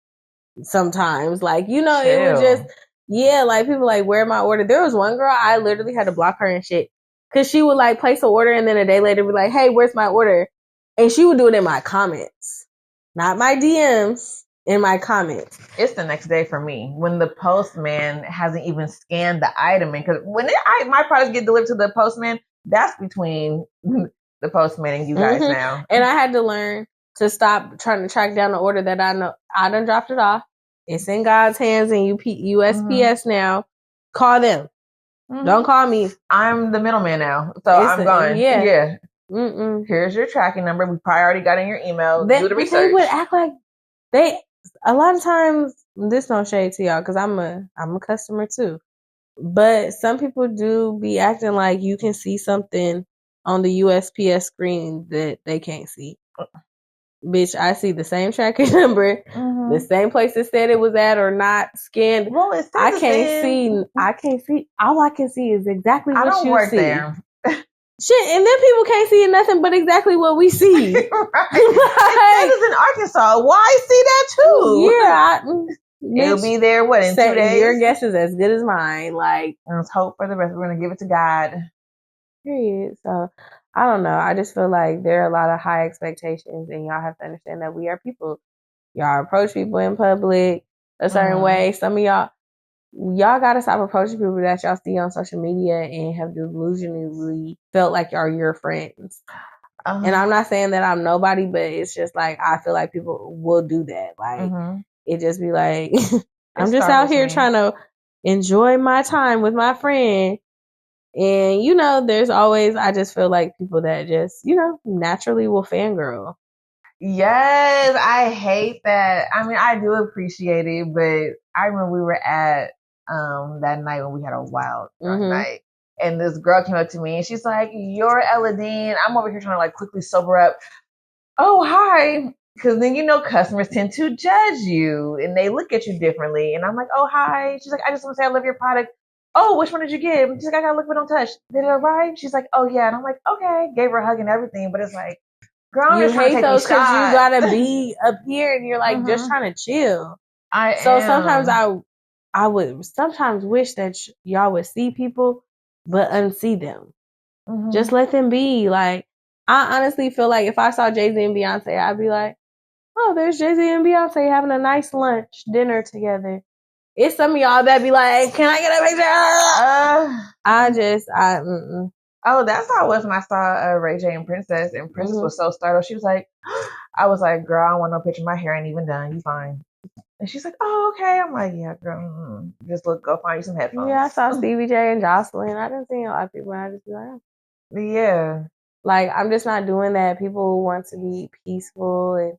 sometimes. Like, you know, Chill. It was just, yeah, like, people like, where my order? There was one girl, I literally had to block her and shit. Because she would, like, place an order and then a day later be like, hey, where's my order? And she would do it in my comments. Not my DMs, in my comments. It's the next day for me when the postman hasn't even scanned the item in. Because when my products get delivered to the postman, that's between the postman and you guys now. And I had to learn to stop trying to track down the order that I know I done dropped it off. It's in God's hands and USPS now. Call them. Don't call me. I'm the middleman now, so I'm going. Yeah. Here's your tracking number. We probably already got in your email. Do the research. They would act like a lot of times, this don't shade to y'all because I'm a customer too. But some people do be acting like you can see something on the USPS screen that they can't see. Bitch, I see the same tracking number, the same place it said it was at or not scanned. Well, it's I can't see. All I can see is exactly what you see. I don't work there. Shit, and then people can't see nothing but exactly what we see. Right. That is in Arkansas. Why see that too? Yeah. It'll be there, in 2 days? Your guess is as good as mine. Like, let's hope for the best. We're going to give it to God. Period. So, I don't know. I just feel like there are a lot of high expectations, and y'all have to understand that we are people. Y'all approach people in public a certain way. Some of y'all gotta stop approaching people that y'all see on social media and have delusionally felt like y'all your friends. And I'm not saying that I'm nobody, but it's just like I feel like people will do that. Like it just be like I'm just out here trying to enjoy my time with my friend. And you know, there's always, I just feel like people that just, you know, naturally will fangirl. Yes, I hate that. I mean, I do appreciate it, but I remember we were at that night when we had a wild night, and this girl came up to me and she's like, "You're Ella Dean." I'm over here trying to like quickly sober up. Oh, hi. Because then, you know, customers tend to judge you and they look at you differently. And I'm like, "Oh, hi." She's like, "I just want to say I love your product." "Oh, which one did you get?" She's like, "I gotta look but don't touch." "Did it arrive?" She's like, "Oh yeah." And I'm like, "Okay." Gave her a hug and everything, but it's like, girl, I'm you just trying hate to take those because you gotta be up here and you're like just trying to chill. Sometimes I would sometimes wish that y'all would see people but unsee them. Just let them be. Like, I honestly feel like if I saw Jay-Z and Beyonce, I'd be like, "Oh, there's Jay-Z and Beyonce having a nice lunch, dinner together." It's some of y'all that be like, "Can I get a picture?" Oh, that's how it was when I saw Ray J and Princess, and Princess was so startled. She was like, I was like, "Girl, I don't want no picture. My hair ain't even done. You fine." And she's like, "Oh, okay." I'm like, "Yeah, girl, just go find you some headphones." Yeah, I saw Stevie J and Jocelyn. I didn't see a lot of people. I just be like, yeah. Like, I'm just not doing that. People want to be peaceful and,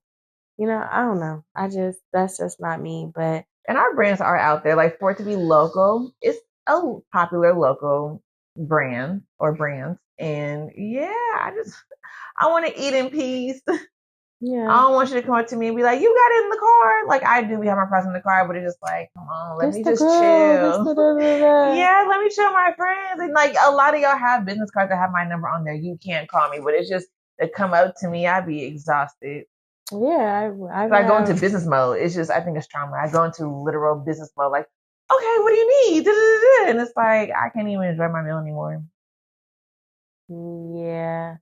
you know, I don't know. That's just not me. But and our brands are out there. Like, for it to be local, it's a popular local brand or brands. And yeah, I want to eat in peace. Yeah. I don't want you to come up to me and be like, "You got it in the car." Like, I do. We have my present in the car, but it's just like, come on, let me just chill. Yeah, let me chill, my friends. And like, a lot of y'all have business cards that have my number on there. You can't call me, but it's just to come up to me, I'd be exhausted. Yeah, I go into business mode. It's just, I think it's trauma. I go into literal business mode. Like, okay, what do you need? And it's like, I can't even enjoy my meal anymore. Yeah.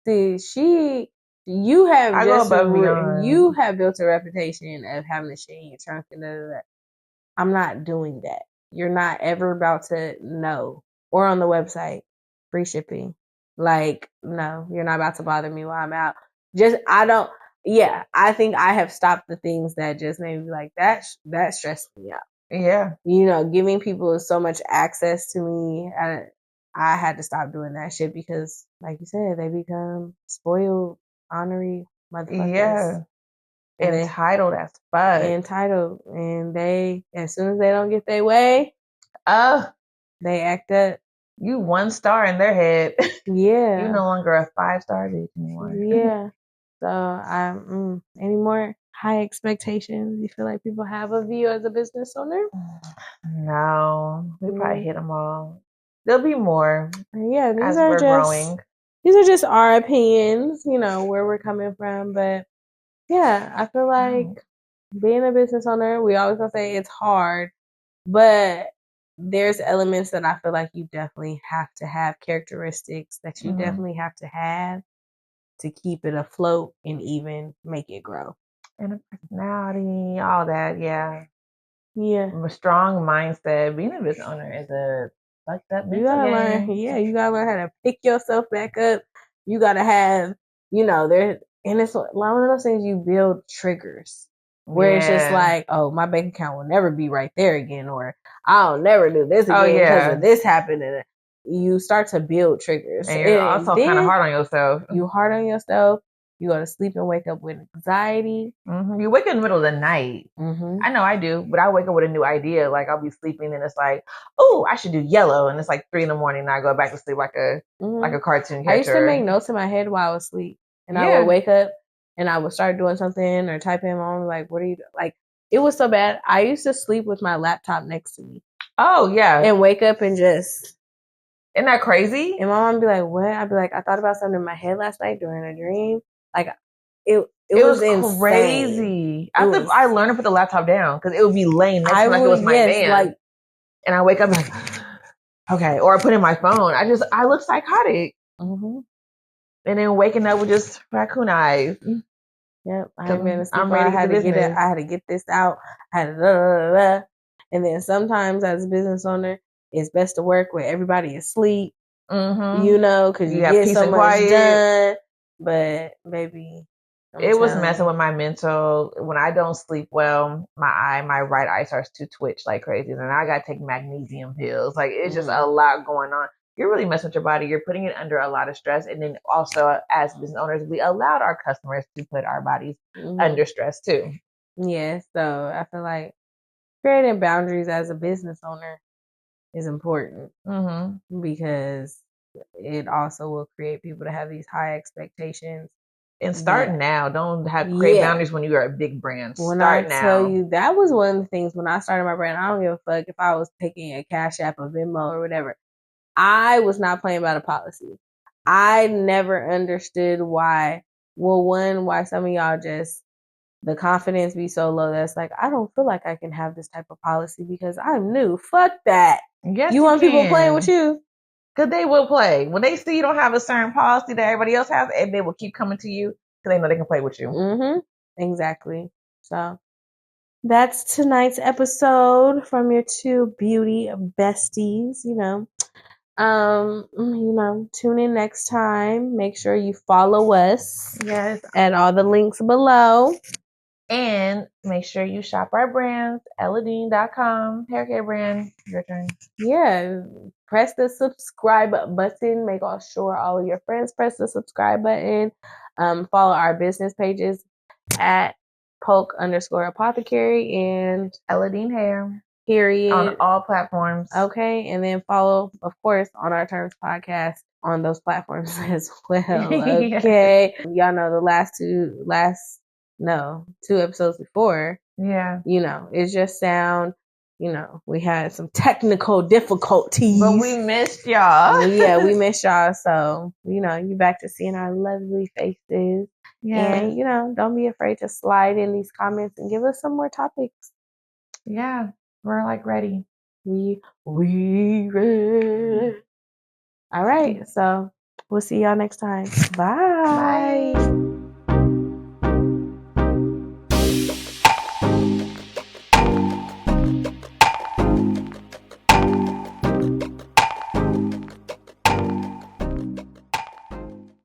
See, You have I go above and beyond. You have built a reputation of having the shit in your trunk and that. I'm not doing that. You're not ever about to know. Or on the website, free shipping. Like, no, you're not about to bother me while I'm out. I think I have stopped the things that just made me like, that stressed me out. Yeah. You know, giving people so much access to me, I had to stop doing that shit because, like you said, they become spoiled, ornery motherfuckers. Yeah. Entitled as fuck. Entitled. And they, as soon as they don't get their way, they act up. You 1 star in their head. Yeah. You're no longer a 5-star bitch anymore. Yeah. So, any more high expectations you feel like people have of you as a business owner? No. We probably hit them all. There'll be more. Yeah, as we're growing. These are just our opinions, you know, where we're coming from. But yeah, I feel like being a business owner, we always gonna say it's hard, but there's elements that I feel like you definitely have to have, characteristics that you definitely have to have to keep it afloat and even make it grow. And a personality, all that, yeah. Yeah. A strong mindset. Being a business owner is a fucked up mental game. You gotta learn how to pick yourself back up. You gotta have, you know, and it's one of those things you build triggers where it's just like, oh, my bank account will never be right there again, or I'll never do this again because of this happened. And you start to build triggers. And you're also kind of hard on yourself. You hard on yourself. You go to sleep and wake up with anxiety. You wake up in the middle of the night. I know I do, but I wake up with a new idea. Like I'll be sleeping and it's like, oh, I should do yellow. And it's like 3 a.m. and I go back to sleep like a cartoon character. I used to make notes in my head while I was asleep. And I would wake up and I would start doing something or typing on like, what are you doing? Like, it was so bad. I used to sleep with my laptop next to me. Oh, yeah. And wake up and just... Isn't that crazy? And my mom would be like, what? I'd be like, I thought about something in my head last night during a dream. Like, it was crazy. I learned to put the laptop down because it would be laying next to me like it was my man. And I wake up like, okay. Or I put in my phone. I look psychotic. And then waking up with just raccoon eyes. Yep. I had to get this out. And then sometimes as a business owner, it's best to work where everybody is asleep. You know, because you get so much done. But baby, it was messing with my mental. When I don't sleep well, my right eye starts to twitch like crazy. And I got to take magnesium pills. Like, it's just a lot going on. You're really messing with your body. You're putting it under a lot of stress. And then also, as business owners, we allowed our customers to put our bodies under stress too. Yeah. So I feel like creating boundaries as a business owner is important because it also will create people to have these high expectations. And start now. Don't create boundaries when you are a big brand. Start now. Tell you, that was one of the things when I started my brand. I don't give a fuck if I was taking a Cash App or Venmo or whatever. I was not playing by the policy. I never understood why. Well, why some of y'all just, the confidence be so low that's like, I don't feel like I can have this type of policy because I'm new. Fuck that. Yes, you want people playing with you? Because they will play. When they see you don't have a certain policy that everybody else has, and they will keep coming to you because they know they can play with you. Exactly. So that's tonight's episode from your 2 beauty besties. Tune in next time. Make sure you follow us. Yes. At all the links below. And make sure you shop our brands, Eladine.com, hair care brand. Your turn. Yeah. Press the subscribe button. Make sure all of your friends press the subscribe button. Follow our business pages at Polk_apothecary and Eladine Hair. Period. On all platforms. Okay. And then follow, of course, On Our Terms podcast on those platforms as well. Okay. Y'all know the last two episodes before. Yeah. It's just sound. We had some technical difficulties. But we missed y'all. Yeah, we missed y'all. So, you back to seeing our lovely faces. Yeah. And, don't be afraid to slide in these comments and give us some more topics. Yeah. We're ready. We ready. All right. So we'll see y'all next time. Bye. Bye.